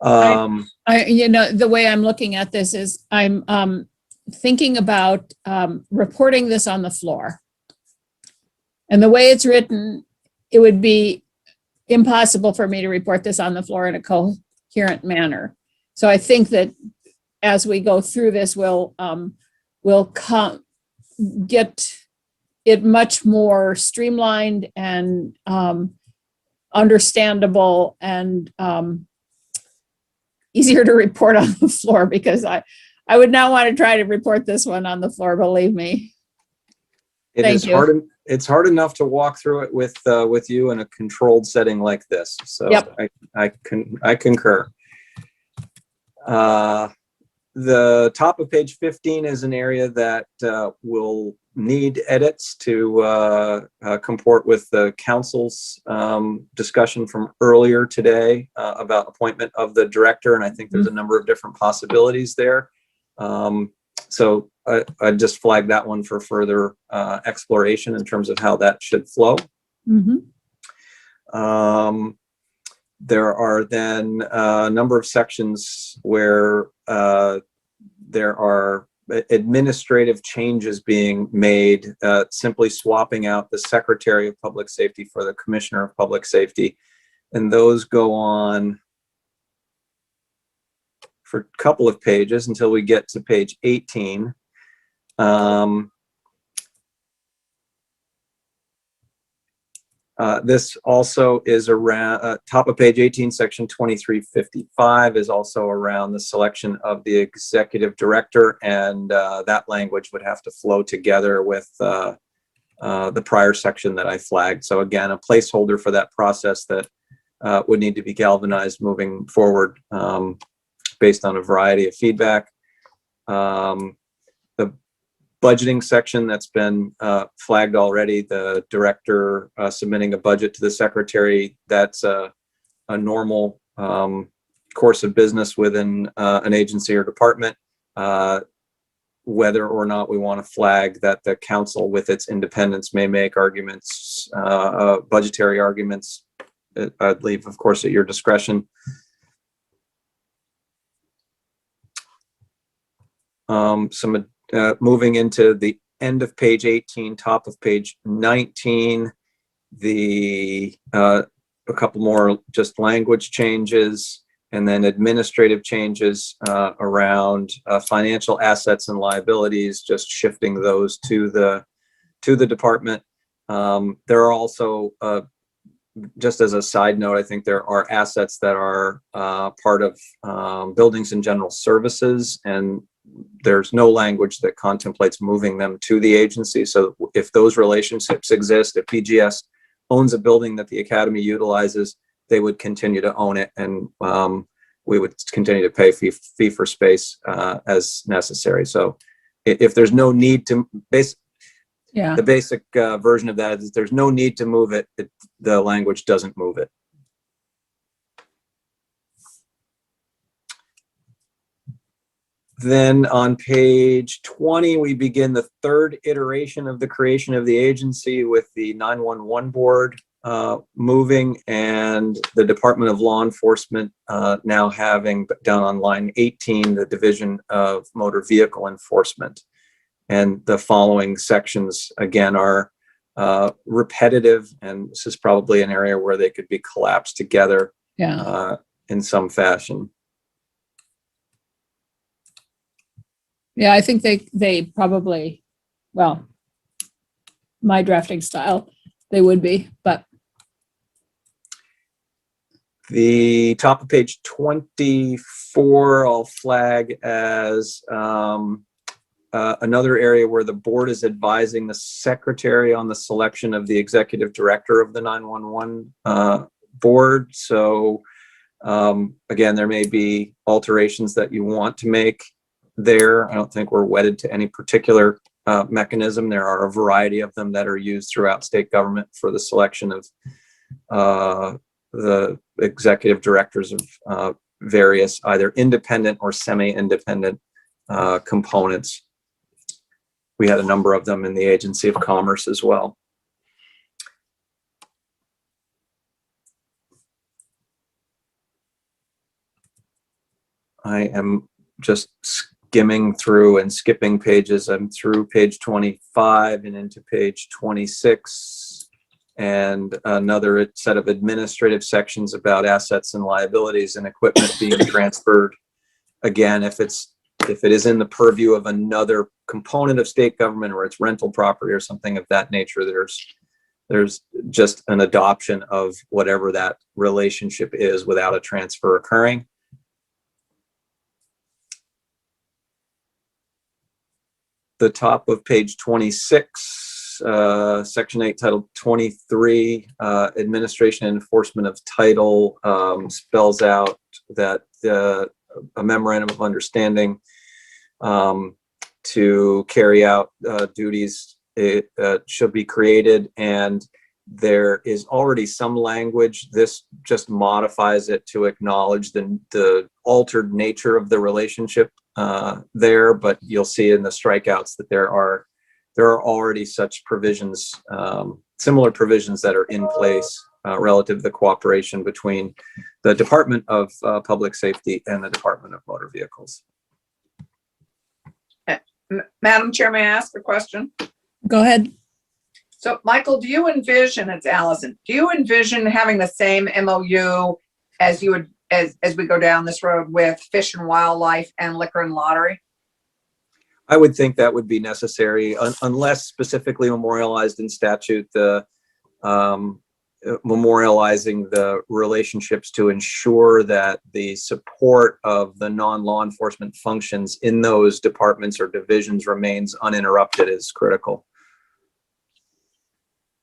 You know, the way I'm looking at this is I'm thinking about reporting this on the floor. And the way it's written, it would be impossible for me to report this on the floor in a coherent manner. So I think that as we go through this, we'll get it much more streamlined and understandable and easier to report on the floor, because I would not want to try to report this one on the floor, believe me. Thank you. It's hard enough to walk through it with you in a controlled setting like this. So yep. I concur. The top of page 15 is an area that will need edits to comport with the council's discussion from earlier today about appointment of the director. And I think there's a number of different possibilities there. So I just flagged that one for further exploration in terms of how that should flow. There are then a number of sections where there are administrative changes being made, simply swapping out the Secretary of Public Safety for the Commissioner of Public Safety. And those go on for a couple of pages until we get to page 18. This also is around top of page 18, section 2355 is also around the selection of the executive director, and that language would have to flow together with the prior section that I flagged. So again, a placeholder for that process that would need to be galvanized moving forward based on a variety of feedback. The budgeting section that's been flagged already, the director submitting a budget to the secretary, that's a normal course of business within an agency or department. Whether or not we want to flag that the council with its independence may make arguments, budgetary arguments, I'd leave, of course, at your discretion. Moving into the end of page 18, top of page 19, a couple more just language changes, and then administrative changes around financial assets and liabilities, just shifting those to the department. There are also just as a side note, I think there are assets that are part of buildings and general services, and there's no language that contemplates moving them to the agency. So if those relationships exist, if PGS owns a building that the academy utilizes, they would continue to own it, and we would continue to pay fee for space as necessary. So if there's no need to the basic version of that is there's no need to move it. The language doesn't move it. Then on page 20, we begin the third iteration of the creation of the agency with the 911 board moving, and the Department of Law Enforcement now having, down on line 18, the Division of Motor Vehicle Enforcement. And the following sections, again, are repetitive, and this is probably an area where they could be collapsed together in some fashion. Yeah, I think they probably, well, my drafting style, they would be, but. The top of page 24, I'll flag as another area where the board is advising the secretary on the selection of the executive director of the 911 board. So again, there may be alterations that you want to make there. I don't think we're wedded to any particular mechanism. There are a variety of them that are used throughout state government for the selection of the executive directors of various either independent or semi-independent components. We had a number of them in the Agency of Commerce as well. I am just skimming through and skipping pages. I'm through page 25 and into page 26, and another set of administrative sections about assets and liabilities and equipment being transferred. Again, if it is in the purview of another component of state government, or it's rental property or something of that nature, there's just an adoption of whatever that relationship is without a transfer occurring. The top of page 26, section 8, title 23, administration and enforcement of title, spells out that a memorandum of understanding to carry out duties should be created, and there is already some language. This just modifies it to acknowledge the altered nature of the relationship there, but you'll see in the strikeouts that there are already such provisions, similar provisions that are in place relative to the cooperation between the Department of Public Safety and the Department of Motor Vehicles. Madam Chair, may I ask a question? Go ahead. So, Michael, do you envision, it's Allison, do you envision having the same MOU as you would, as we go down this road with Fish and Wildlife and Liquor and Lottery? I would think that would be necessary, unless specifically memorialized in statute, the memorializing the relationships to ensure that the support of the non-law enforcement functions in those departments or divisions remains uninterrupted is critical.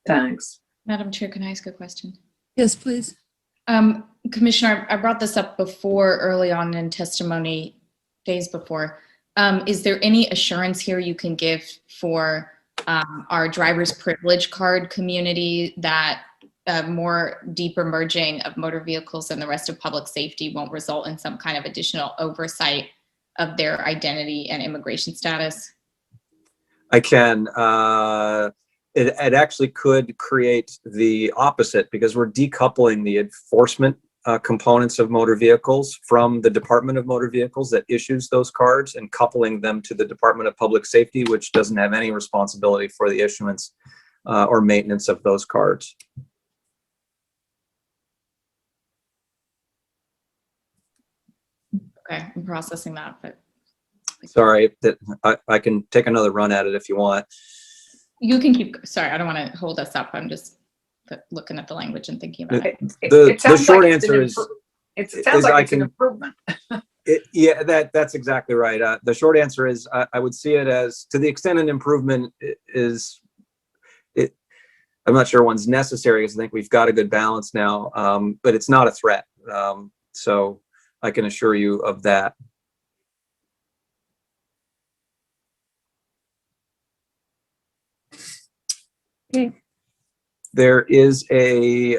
Thanks. Madam Chair, can I ask a question? Yes, please. Commissioner, I brought this up before, early on in testimony, days before. Is there any assurance here you can give for our driver's privilege card community that more deeper merging of motor vehicles and the rest of public safety won't result in some kind of additional oversight of their identity and immigration status? I can. It actually could create the opposite, because we're decoupling the enforcement components of motor vehicles from the Department of Motor Vehicles that issues those cards, and coupling them to the Department of Public Safety, which doesn't have any responsibility for the issuance or maintenance of those cards. Okay, I'm processing that, but. Sorry, that I can take another run at it if you want. You can keep, sorry, I don't want to hold us up. I'm just. looking at the language and thinking about it. The sounds short like it's an answer is, It sounds is like I it's an can- improvement. yeah, that's exactly right. The short answer is I would see it as, to the extent an improvement is, I'm not sure one's necessary because I think we've got a good balance now, but it's not a threat. So I can assure you of that. Okay. There is a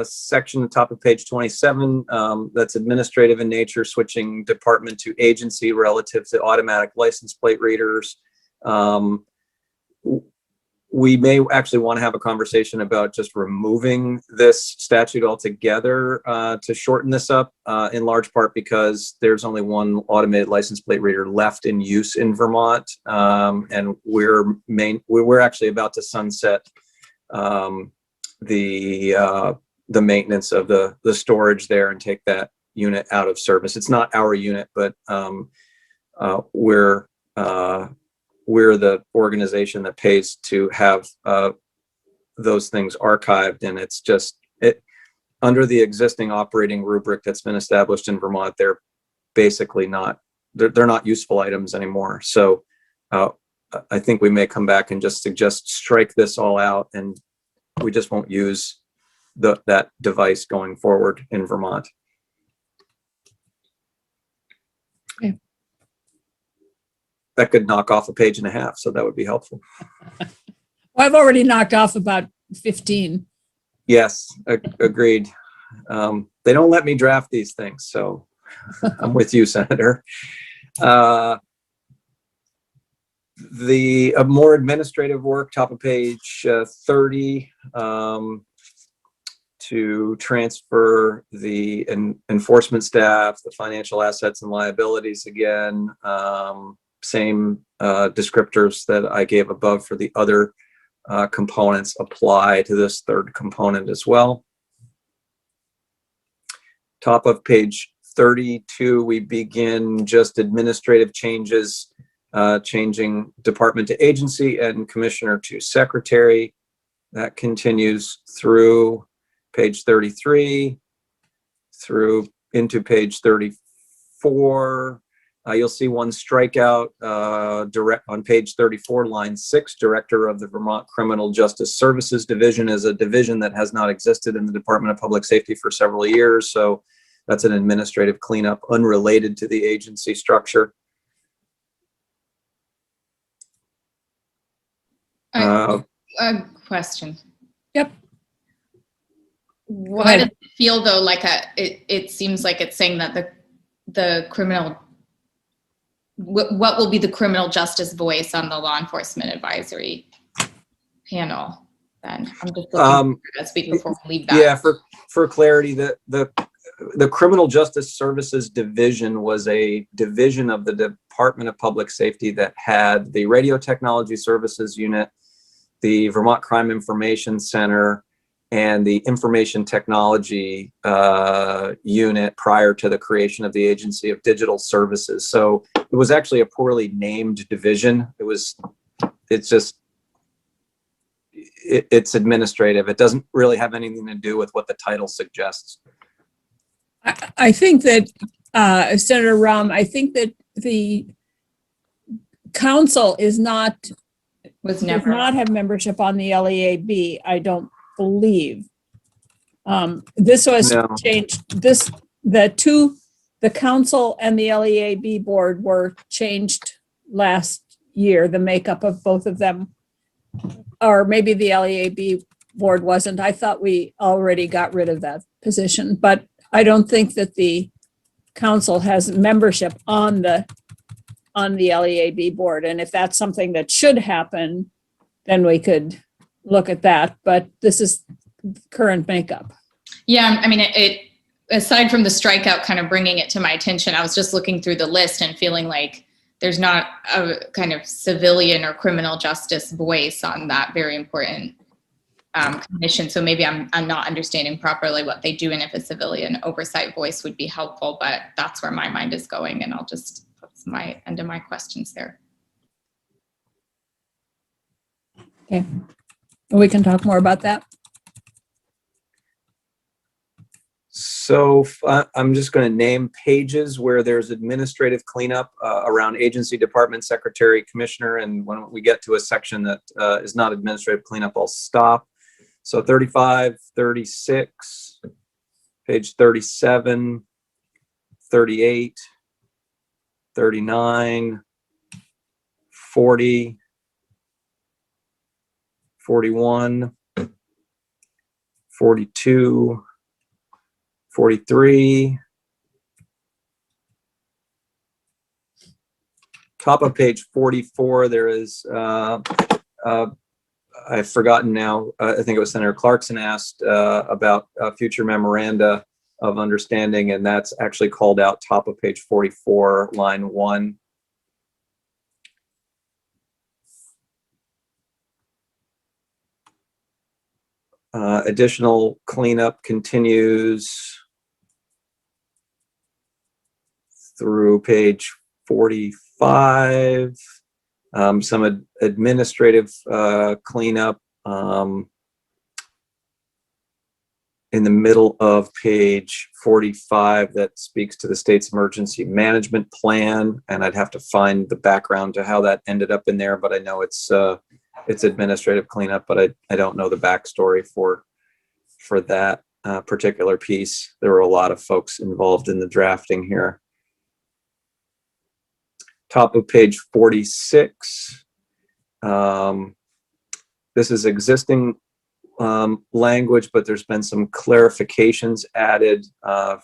section at the top of page 27 that's administrative in nature, switching department to agency relative to automatic license plate readers. We may actually want to have a conversation about just removing this statute altogether to shorten this up, in large part because there's only one automated license plate reader left in use in Vermont, and we're actually about to sunset the maintenance of the storage there and take that unit out of service. It's not our unit, but we're the organization that pays to have those things archived, and it's just under the existing operating rubric that's been established in Vermont. They're basically they're not useful items anymore. So I think we may come back and just suggest strike this all out, and we just won't use that device going forward in Vermont. Okay. That could knock off a page and a half, so that would be helpful. Well, I've already knocked off about 15. Yes, agreed. They don't let me draft these things, so I'm with you, Senator. The more administrative work, top of page 30, to transfer the enforcement staff, the financial assets and liabilities again. Same descriptors that I gave above for the other components apply to this third component as well. Top of page 32, we begin just administrative changes, changing department to agency and commissioner to secretary. That continues through page 33, through into page 34. You'll see one strikeout direct on page 34, line 6. Director of the Vermont Criminal Justice Services Division is a division that has not existed in the Department of Public Safety for several years. So that's an administrative cleanup unrelated to the agency structure. A question. Yep. Why does it feel though like it seems like it's saying that the criminal, what will be the criminal justice voice on the law enforcement advisory panel? Then I'm just looking for that speaking before we leave that. Yeah, for clarity, the Criminal Justice Services Division was a division of the Department of Public Safety that had the Radio Technology Services Unit, the Vermont Crime Information Center, and the Information Technology Unit prior to the creation of the Agency of Digital Services. So it was actually a poorly named division. It's administrative. It doesn't really have anything to do with what the title suggests. I think that, Senator Rahm, I think that the council does not have membership on the LEAB, I don't believe. This was changed, the council and the LEAB board were changed last year, the makeup of both of them. Or maybe the LEAB board wasn't. I thought we already got rid of that position, but I don't think that the council has membership on the LEAB board. And if that's something that should happen, then we could look at that. But this is current makeup. Yeah, I mean, it aside from the strikeout kind of bringing it to my attention, I was just looking through the list and feeling like there's not a kind of civilian or criminal justice voice on that very important commission. So maybe I'm not understanding properly what they do, and if a civilian oversight voice would be helpful, but that's where my mind is going, and that's my end of my questions there. Okay, we can talk more about that. So I'm just going to name pages where there's administrative cleanup around agency, department, secretary, commissioner. And when we get to a section that is not administrative cleanup, I'll stop. So 35, 36, page 37, 38, 39, 40, 41, 42, 43. Top of page 44, there is, I've forgotten now, I think it was Senator Clarkson asked about future memoranda of understanding, and that's actually called out top of page 44, line 1. Additional cleanup continues through page 45. Some administrative cleanup in the middle of page 45 that speaks to the state's emergency management plan, and I'd have to find the background to how that ended up in there, but I know it's administrative cleanup, but I don't know the backstory for that particular piece. There were a lot of folks involved in the drafting here. Top of page 46. This is existing language, but there's been some clarifications added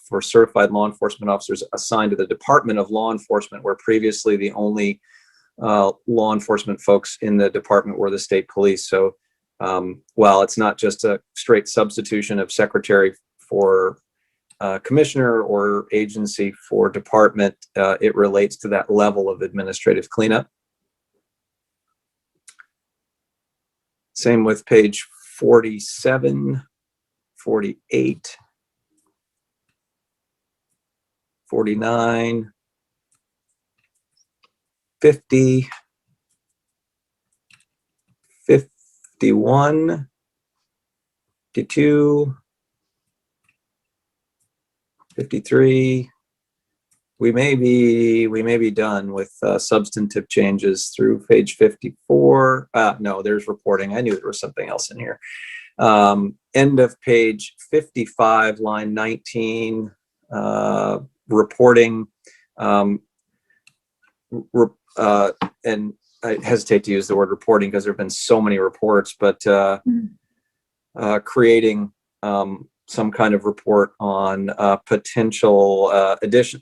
for certified law enforcement officers assigned to the Department of Law Enforcement, where previously the only law enforcement folks in the department were the state police. So while it's not just a straight substitution of secretary for commissioner or agency for department, it relates to that level of administrative cleanup. Same with page 47, 48, 49, 50, 51, 52, 53. We may be done with substantive changes through page 54. No, there's reporting. I knew there was something else in here. End of page 55, line 19, reporting. And I hesitate to use the word reporting because there have been so many reports, but creating some kind of report on potential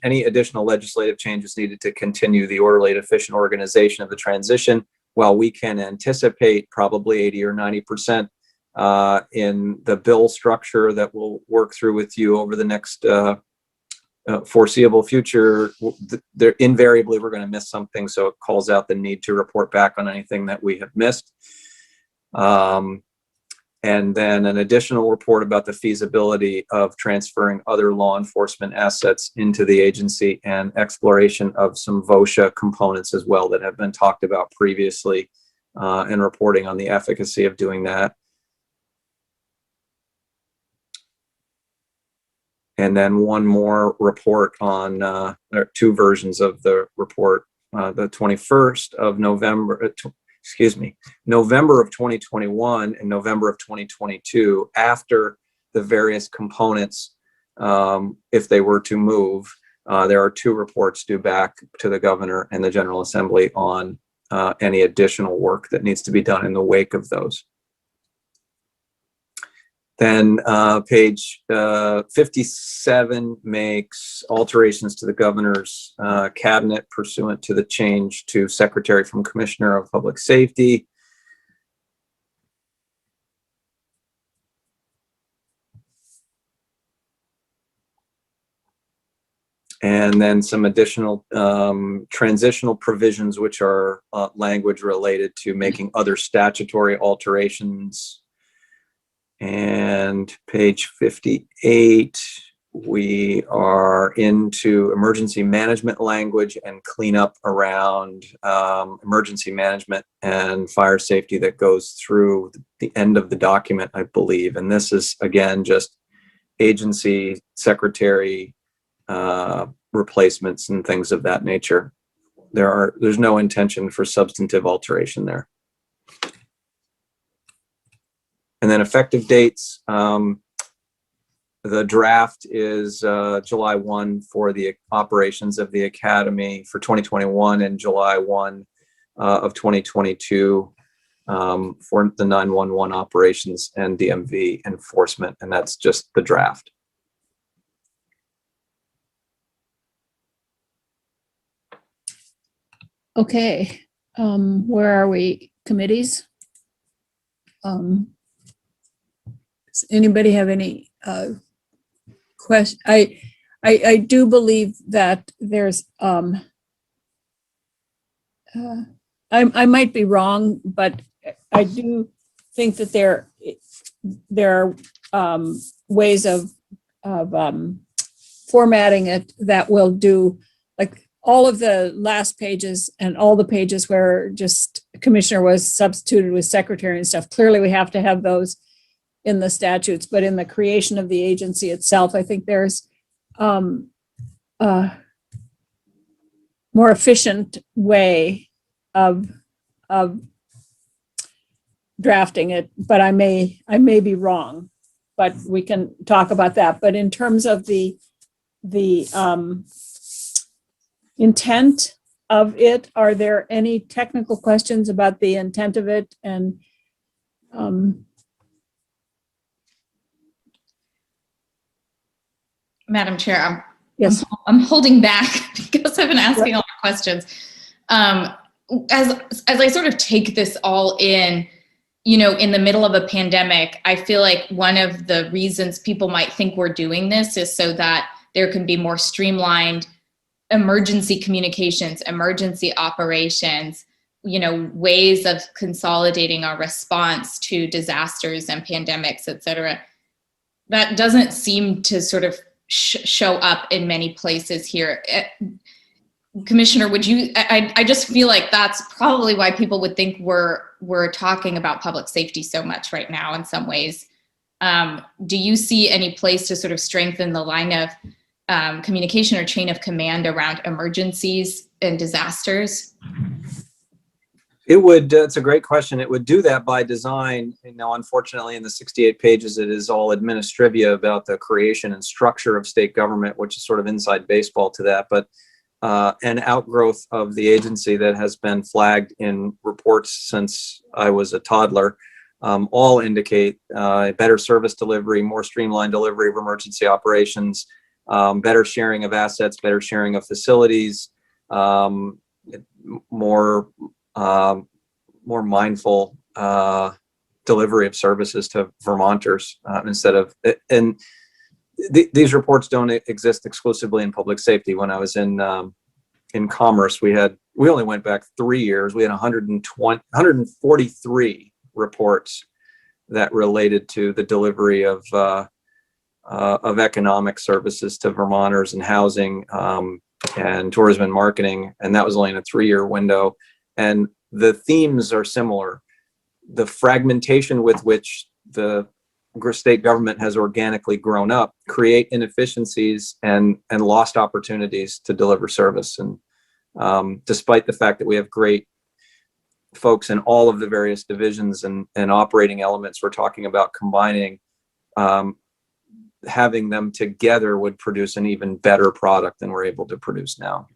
any additional legislative changes needed to continue the orderly and efficient organization of the transition. While we can anticipate probably 80 or 90% in the bill structure that we'll work through with you over the next foreseeable future, invariably we're going to miss something. So it calls out the need to report back on anything that we have missed. And then an additional report about the feasibility of transferring other law enforcement assets into the agency and exploration of some VOSHA components as well that have been talked about previously, and reporting on the efficacy of doing that. And then one more report on, there are two versions of the report, the 21st of November, November of 2021 and November of 2022, after the various components, if they were to move, there are two reports due back to the governor and the General Assembly on any additional work that needs to be done in the wake of those. Then page 57 makes alterations to the governor's cabinet pursuant to the change to secretary from commissioner of public safety. And then some additional transitional provisions, which are language related to making other statutory alterations. And page 58, we are into emergency management language and cleanup around emergency management and fire safety that goes through the end of the document, I believe. And this is, again, just agency secretary replacements and things of that nature. There's no intention for substantive alteration there. And then effective dates, the draft is July 1 for the operations of the Academy for 2021 and July 1 of 2022 for the 911 operations and DMV enforcement. And that's just the draft. Okay, where are we? Committees? Does anybody have any question? I do believe that there's I might be wrong, but I do think that there are ways of formatting it that will do, like, all of the last pages and all the pages where just commissioner was substituted with secretary and stuff. Clearly, we have to have those in the statutes, but in the creation of the agency itself, I think there's more efficient way of drafting it, but I may be wrong, but we can talk about that. But in terms of the intent of it, are there any technical questions about the intent of it? And Madam Chair, yes, I'm holding back because I've been asking all the questions. As I sort of take this all in, you know, in the middle of a pandemic, I feel like one of the reasons people might think we're doing this is so that there can be more streamlined emergency communications, emergency operations, you know, ways of consolidating our response to disasters and pandemics, et cetera. That doesn't seem to sort of show up in many places here. Commissioner, would you, I just feel like that's probably why people would think we're talking about public safety so much right now in some ways. Do you see any place to sort of strengthen the line of communication or chain of command around emergencies and disasters? It would, it's a great question. It would do that by design. You know, unfortunately, in the 68 pages, it is all administrivia about the creation and structure of state government, which is sort of inside baseball to that. But an outgrowth of the agency that has been flagged in reports since I was a toddler, all indicate better service delivery, more streamlined delivery of emergency operations, better sharing of assets, better sharing of facilities, more mindful delivery of services to Vermonters instead of, and these reports don't exist exclusively in public safety. When I was in commerce, we only went back 3 years. We had 143 reports that related to the delivery of economic services to Vermonters and housing and tourism and marketing, and that was only in a 3-year window. And the themes are similar. The fragmentation with which the state government has organically grown up create inefficiencies and lost opportunities to deliver service. And despite the fact that we have great folks in all of the various divisions and operating elements we're talking about combining, having them together would produce an even better product than we're able to produce now.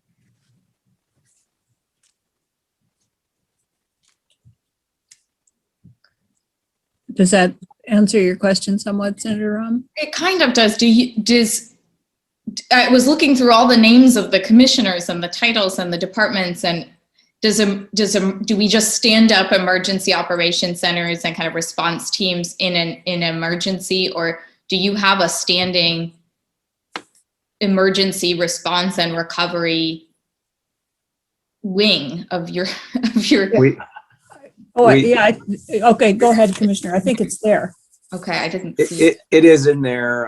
does that answer your question somewhat, Senator Rahm? It kind of does. I was looking through all the names of the commissioners and the titles and the departments, and do we just stand up emergency operations centers and kind of response teams in an emergency, or do you have a standing emergency response and recovery wing of your? Okay, go ahead, Commissioner. I think it's there. Okay, I didn't see it. It is in there.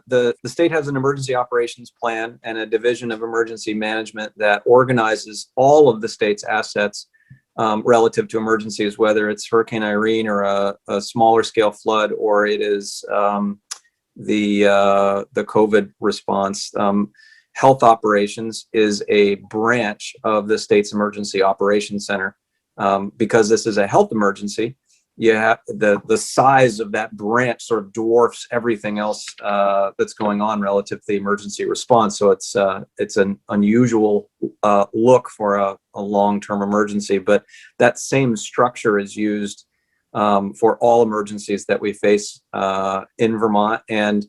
The state has an emergency operations plan and a division of emergency management that organizes all of the state's assets relative to emergencies, whether it's Hurricane Irene or a smaller scale flood, or it is the COVID response. Health operations is a branch of the state's emergency operations center. Because this is a health emergency, you have the size of that branch sort of dwarfs everything else that's going on relative to the emergency response. So it's an unusual look for a long-term emergency, but that same structure is used for all emergencies that we face in Vermont, and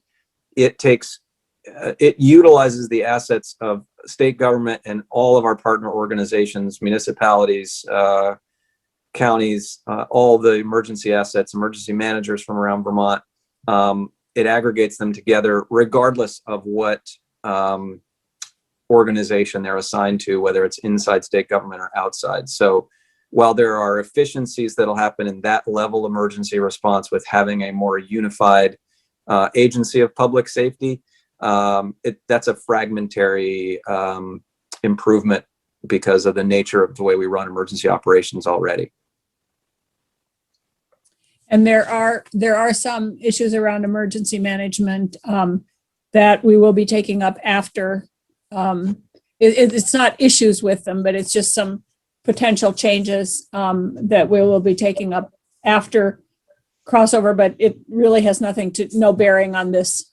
it utilizes the assets of state government and all of our partner organizations, municipalities, counties, all the emergency assets, emergency managers from around Vermont. It aggregates them together regardless of what organization they're assigned to, whether it's inside state government or outside. So while there are efficiencies that'll happen in that level emergency response with having a more unified agency of public safety, that's a fragmentary improvement because of the nature of the way we run emergency operations already. And there are some issues around emergency management that we will be taking up after. It's not issues with them, but it's just some potential changes that we will be taking up after crossover, but it really has no bearing on this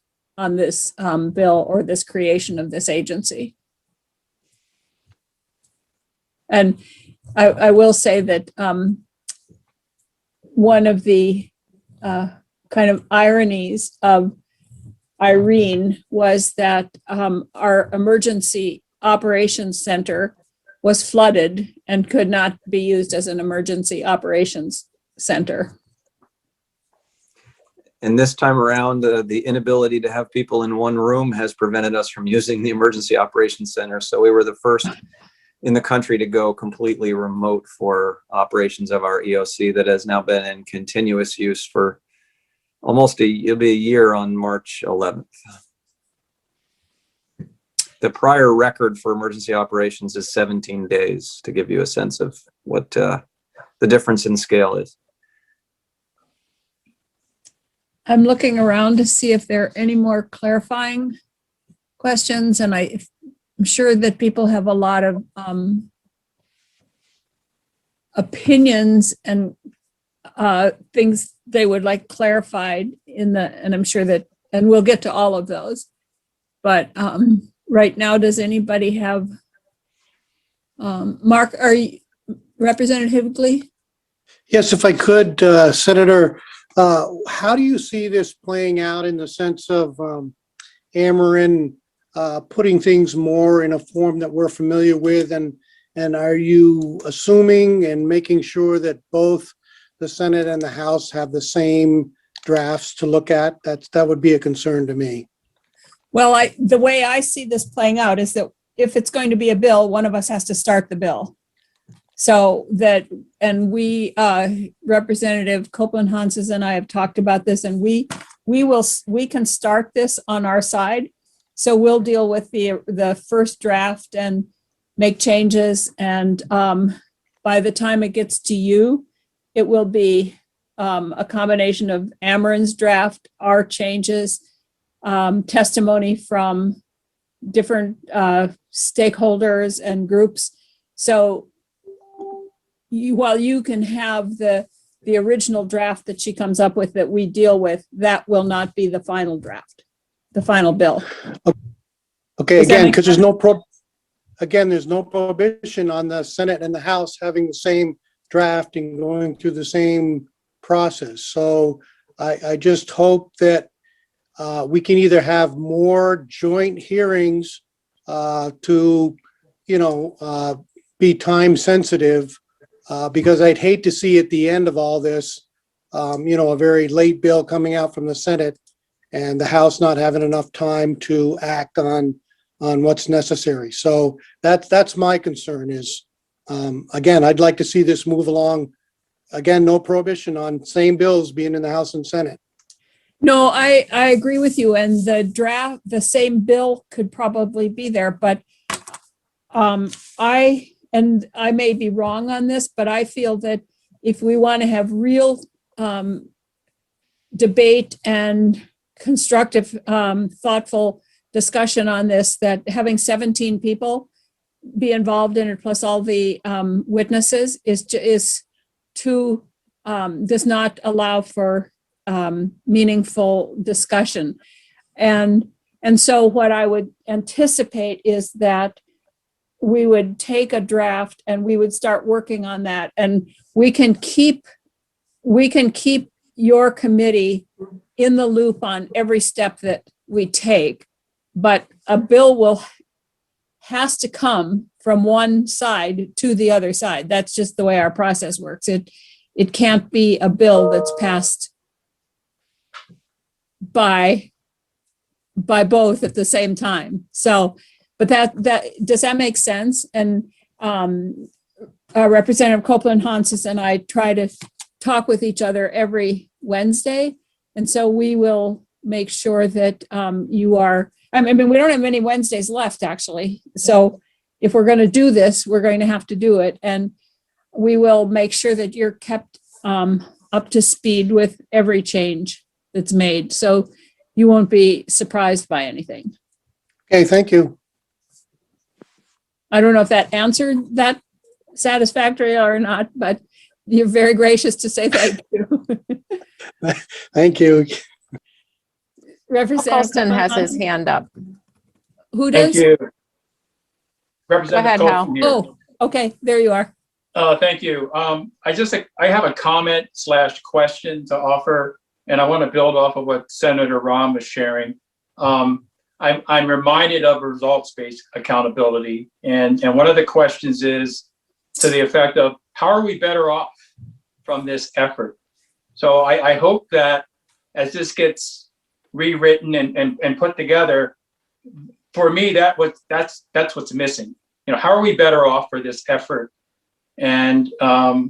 bill or this creation of this agency. And I will say that one of the kind of ironies of Irene was that our emergency operations center was flooded and could not be used as an emergency operations center. And this time around, the inability to have people in one room has prevented us from using the emergency operations center. So we were the first in the country to go completely remote for operations of our EOC that has now been in continuous use for it'll be a year on March 11th. The prior record for emergency operations is 17 days, to give you a sense of what the difference in scale is. I'm looking around to see if there are any more clarifying questions, and I'm sure that people have a lot of opinions and things they would like clarified and I'm sure that, and we'll get to all of those. But right now, does anybody have, Mark, Representative Higley? Yes, if I could, Senator, how do you see this playing out in the sense of Ameren putting things more in a form that we're familiar with? And are you assuming and making sure that both the Senate and the House have the same drafts to look at? That would be a concern to me. Well, the way I see this playing out is that if it's going to be a bill, one of us has to start the bill. So that, and we, Representative Copeland-Hanses and I have talked about this, and we can start this on our side. So we'll deal with the first draft and make changes. And by the time it gets to you, it will be a combination of Ameren's draft, our changes, testimony from different stakeholders and groups. So while you can have the original draft that she comes up with that we deal with, that will not be the final draft, the final bill. Okay, again, because there's no prohibition on the Senate and the House having the same draft and going through the same process. So I just hope that we can either have more joint hearings to, be time sensitive, because I'd hate to see at the end of all this, a very late bill coming out from the Senate and the House not having enough time to act on what's necessary. So that's my concern is, again, I'd like to see this move along. Again, no prohibition on same bills being in the House and Senate. No, I agree with you. And the same bill could probably be there, but I may be wrong on this, but I feel that if we want to have real debate and constructive, thoughtful discussion on this, that having 17 people be involved in it, plus all the witnesses, is too, does not allow for meaningful discussion. And so what I would anticipate is that we would take a draft and we would start working on that, and we can keep your committee in the loop on every step that we take, but a bill has to come from one side to the other side. That's just the way our process works. It can't be a bill that's passed by both at the same time. So, but that does that make sense? And Representative Copeland Hanses and I try to talk with each other every Wednesday, and so we will make sure that you are. I mean, we don't have many Wednesdays left, actually. So if we're going to do this, we're going to have to do it, and we will make sure that you're kept up to speed with every change that's made, so you won't be surprised by anything. Okay, thank you. I don't know if that answered that satisfactorily or not, but you're very gracious to say thank you. Thank you. Representative Colston has Copeland, his hand up. who Thank does? you. Go Representative ahead, Hal. Colston here. Oh, okay, there you are. Thank you. I have a comment / question to offer, and I want to build off of what Senator Rahm was sharing. I'm reminded of results-based accountability, and one of the questions is to the effect of, how are we better off from this effort? So I hope that as this gets rewritten and put together, for me, that's what's missing. How are we better off for this effort? And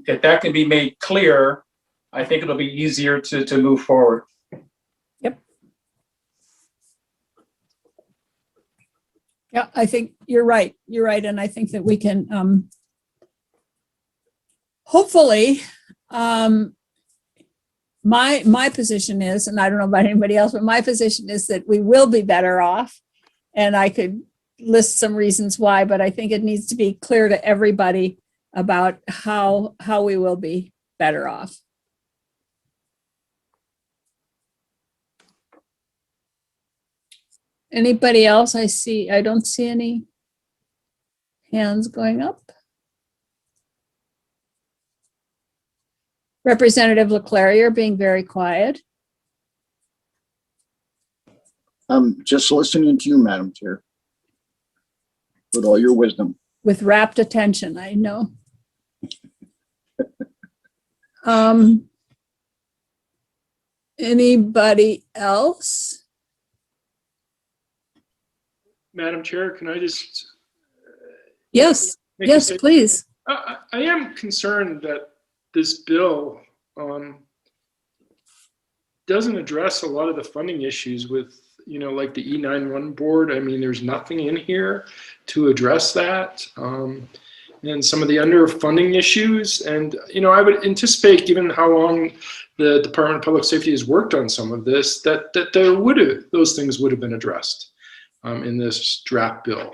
if that can be made clear, I think it'll be easier to move forward. Yep. Yeah, I think you're right. You're right. And I think that we can hopefully, my position is, and I don't know about anybody else, but my position is that we will be better off. And I could list some reasons why, but I think it needs to be clear to everybody about how we will be better off. Anybody else? I don't see any hands going up. Representative Leclerc, you're being very quiet. I'm just listening to you, Madam Chair, with all your wisdom. With rapt attention, I know. Anybody else? Madam Chair, can I just? Yes, yes, please. I am concerned that this bill doesn't address a lot of the funding issues with, like the E911 board. I mean, there's nothing in here to address that. And some of the underfunding issues. And, I would anticipate, given how long the Department of Public Safety has worked on some of this, that those things would have been addressed in this draft bill.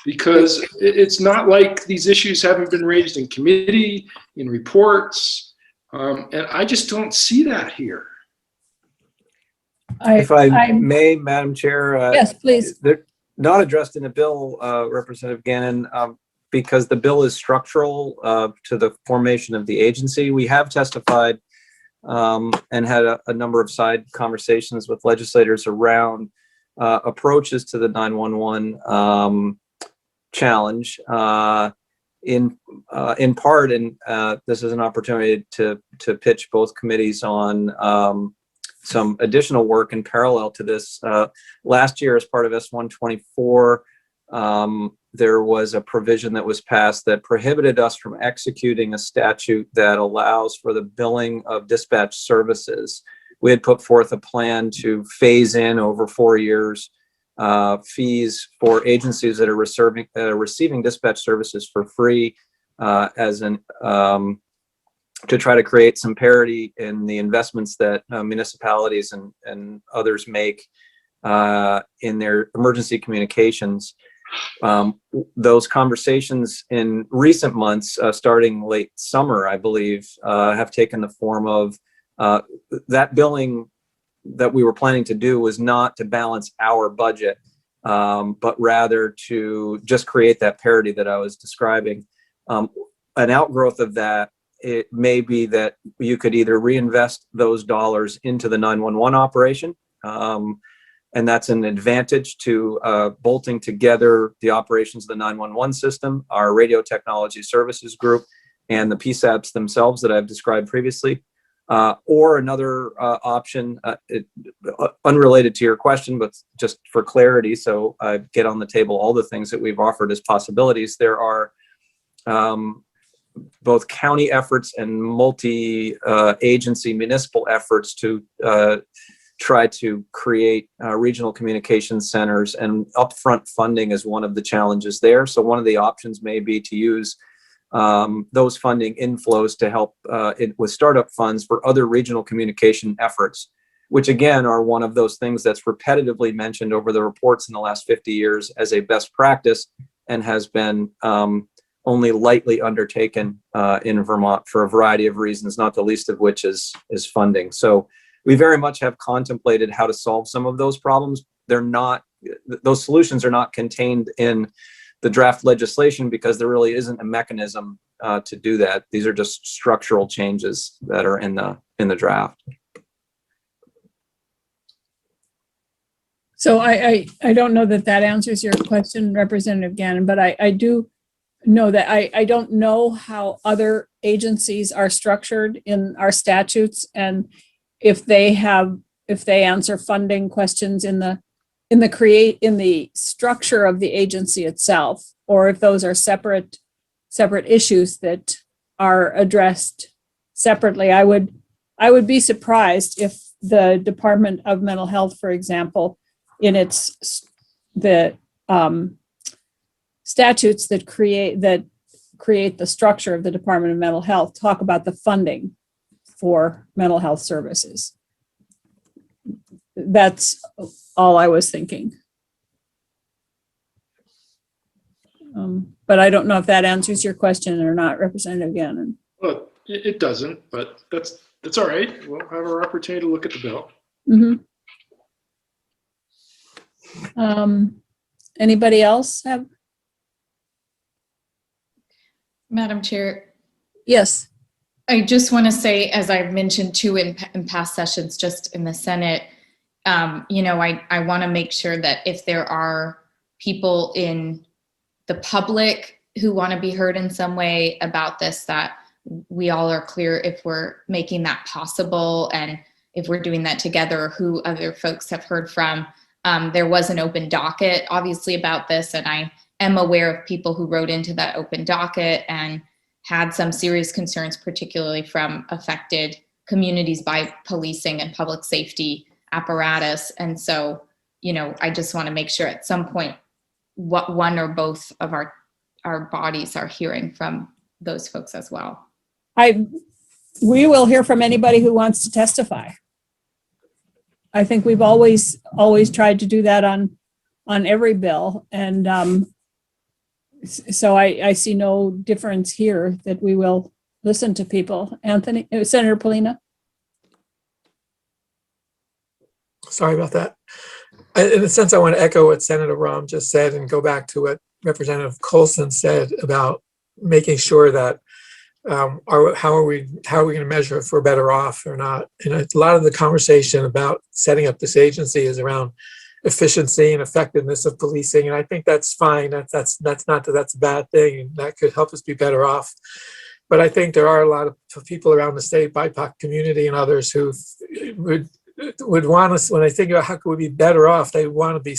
Because it's not like these issues haven't been raised in committee, in reports, and I just don't see that here. If I may, Madam Chair. Yes, please. They're not addressed in the bill, Representative Gannon, because the bill is structural to the formation of the agency. We have testified and had a number of side conversations with legislators around approaches to the 911 challenge, in part, and this is an opportunity to pitch both committees on some additional work in parallel to this. Last year, as part of S124, there was a provision that was passed that prohibited us from executing a statute that allows for the billing of dispatch services. We had put forth a plan to phase in over 4 years fees for agencies that are receiving dispatch services for free as an to try to create some parity in the investments that municipalities and others make in their emergency communications. Those conversations in recent months, starting late summer, I believe, have taken the form of that billing that we were planning to do was not to balance our budget, but rather to just create that parity that I was describing. An outgrowth of that, it may be that you could either reinvest those dollars into the 911 operation, and that's an advantage to bolting together the operations of the 911 system, our radio technology services group, and the PSAPs themselves that I've described previously. Or another option, unrelated to your question, but just for clarity, so I get on the table all the things that we've offered as possibilities. There are both county efforts and multi-agency municipal efforts to try to create regional communication centers, and upfront funding is one of the challenges there. So one of the options may be to use those funding inflows to help with startup funds for other regional communication efforts, which again are one of those things that's repetitively mentioned over the reports in the last 50 years as a best practice, and has been only lightly undertaken in Vermont for a variety of reasons, not the least of which is funding. So we very much have contemplated how to solve some of those problems. Those solutions are not contained in the draft legislation because there really isn't a mechanism to do that. These are just structural changes that are in the draft. So I don't know that that answers your question, Representative Gannon, but I do know that I don't know how other agencies are structured in our statutes, and if they answer funding questions in the structure of the agency itself, or if those are separate issues that are addressed separately. I would be surprised if the Department of Mental Health, for example, in the statutes that create the structure of the Department of Mental Health, talk about the funding for mental health services. That's all I was thinking. But I don't know if that answers your question or not, Representative Gannon. Well, it doesn't, but that's all right. We'll have our opportunity to look at the bill. Mm-hmm. Anybody else have? Madam Chair. Yes. I just want to say, as I've mentioned too in past sessions, just in the Senate, I want to make sure that if there are people in the public who want to be heard in some way about this, that we all are clear if we're making that possible, and if we're doing that together, who other folks have heard from. There was an open docket, obviously, about this, and I am aware of people who wrote into that open docket and had some serious concerns, particularly from affected communities by policing and public safety apparatus. And so, I just want to make sure at some point what one or both of our bodies are hearing from those folks as well. We will hear from anybody who wants to testify. I think we've always tried to do that on every bill, and so I see no difference here, that we will listen to people. Senator Polina. Sorry about that. In a sense, I want to echo what Senator Rahm just said and go back to what Representative Colson said about making sure that how are we going to measure if we're better off or not. And a lot of the conversation about setting up this agency is around efficiency and effectiveness of policing, and I think that's fine. That's not a bad thing, and that could help us be better off. But I think there are a lot of people around the state, BIPOC community and others, who would want us, when they think about how could we be better off, they want to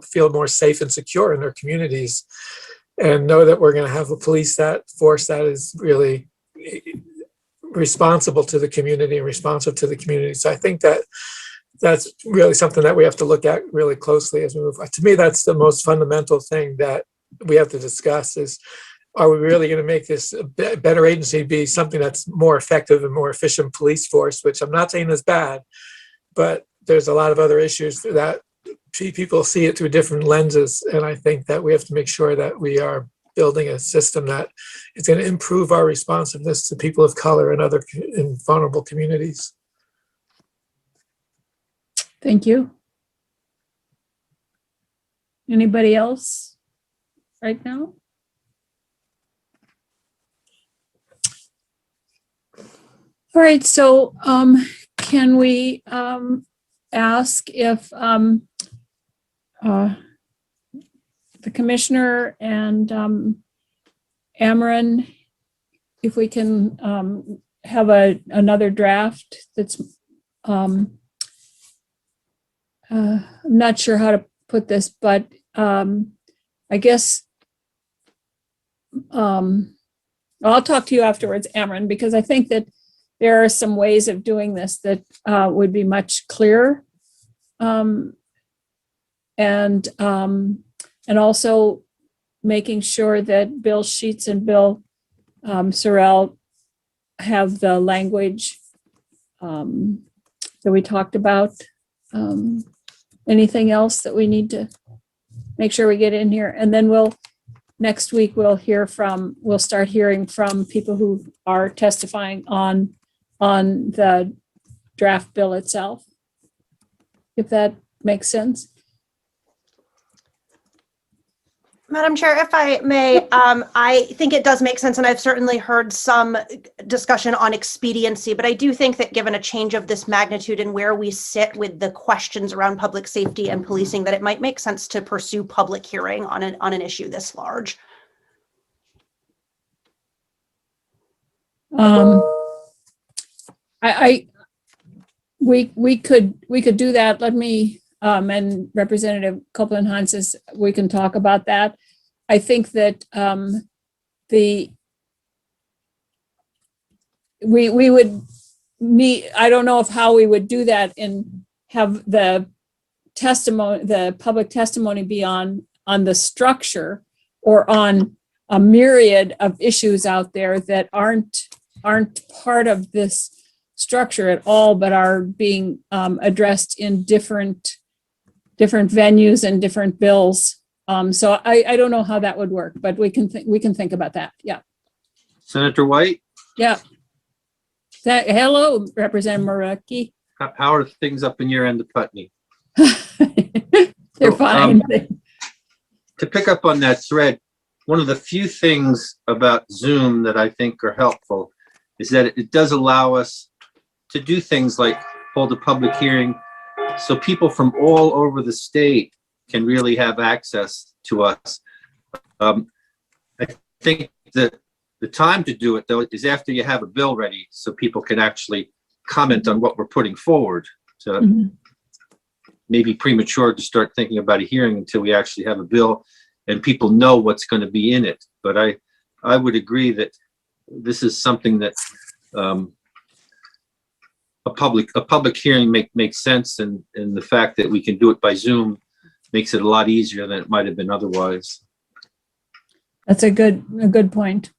feel more safe and secure in their communities, and know that we're going to have a police force that is really responsible to the community and responsive to the community. So I think that's really something that we have to look at really closely as we move. To me, that's the most fundamental thing that we have to discuss, is are we really going to make this a better agency be something that's more effective and more efficient police force, which I'm not saying is bad, but there's a lot of other issues that people see it through different lenses. And I think that we have to make sure that we are building a system that is going to improve our responsiveness to people of color and other in vulnerable communities. Thank you. Anybody else right now? All right, so can we ask if the commissioner and Amarin, if we can have another draft that's, I'm not sure how to put this, but I guess I'll talk to you afterwards, Amarin, because I think that there are some ways of doing this that would be much clearer. And also making sure that Bill Sheets and Bill Sorrell have the language that we talked about. Anything else that we need to make sure we get in here? And then next week we'll start hearing from people who are testifying on the draft bill itself, if that makes sense. Madam Chair, if I may, I think it does make sense, and I've certainly heard some discussion on expediency, but I do think that given a change of this magnitude and where we sit with the questions around public safety and policing, that it might make sense to pursue public hearing on an issue this large. We could do that. Let me and Representative Copeland-Hanses, we can talk about that. I think that we would need, I don't know how we would do that and have the public testimony be on the structure or on a myriad of issues out there that aren't part of this structure at all, but are being addressed in different venues and different bills. So I don't know how that would work, but we can think about that. Yeah. Senator White? Yeah. Hello, Representative Maraki. How are things up in your end of Putney? They're fine. To pick up on that thread, one of the few things about Zoom that I think are helpful is that it does allow us to do things like hold a public hearing so people from all over the state can really have access to us. I think that the time to do it, though, is after you have a bill ready so people can actually comment on what we're putting forward. So maybe premature to start thinking about a hearing until we actually have a bill and people know what's going to be in it. But I would agree that this is something that a public hearing makes sense, and the fact that we can do it by Zoom makes it a lot easier than it might have been otherwise. That's a good point.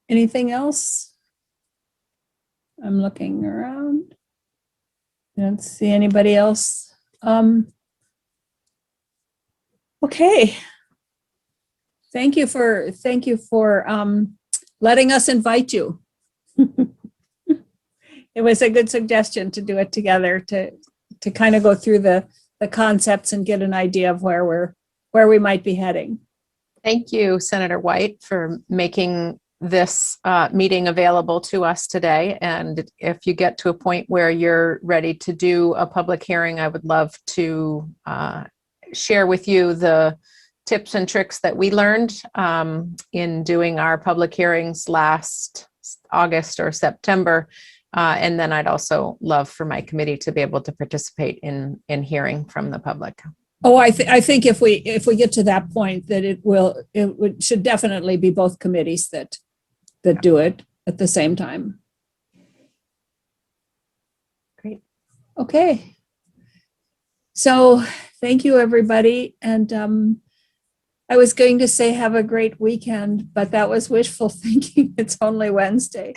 Anything else? I'm looking around. I don't see anybody else. Okay. Thank you for letting us invite you. It was a good suggestion to do it together to kind of go through the concepts and get an idea of where we might be heading. Thank you, Senator White, for making this meeting available to us today. And if you get to a point where you're ready to do a public hearing, I would love to share with you the tips and tricks that we learned in doing our public hearings last August or September. And then I'd also love for my committee to be able to participate in hearing from the public. Oh, I think if we get to that point, that it should definitely be both committees that do it at the same time. Great. Okay. So thank you, everybody. And I was going to say have a great weekend, but that was wishful thinking. It's only Wednesday.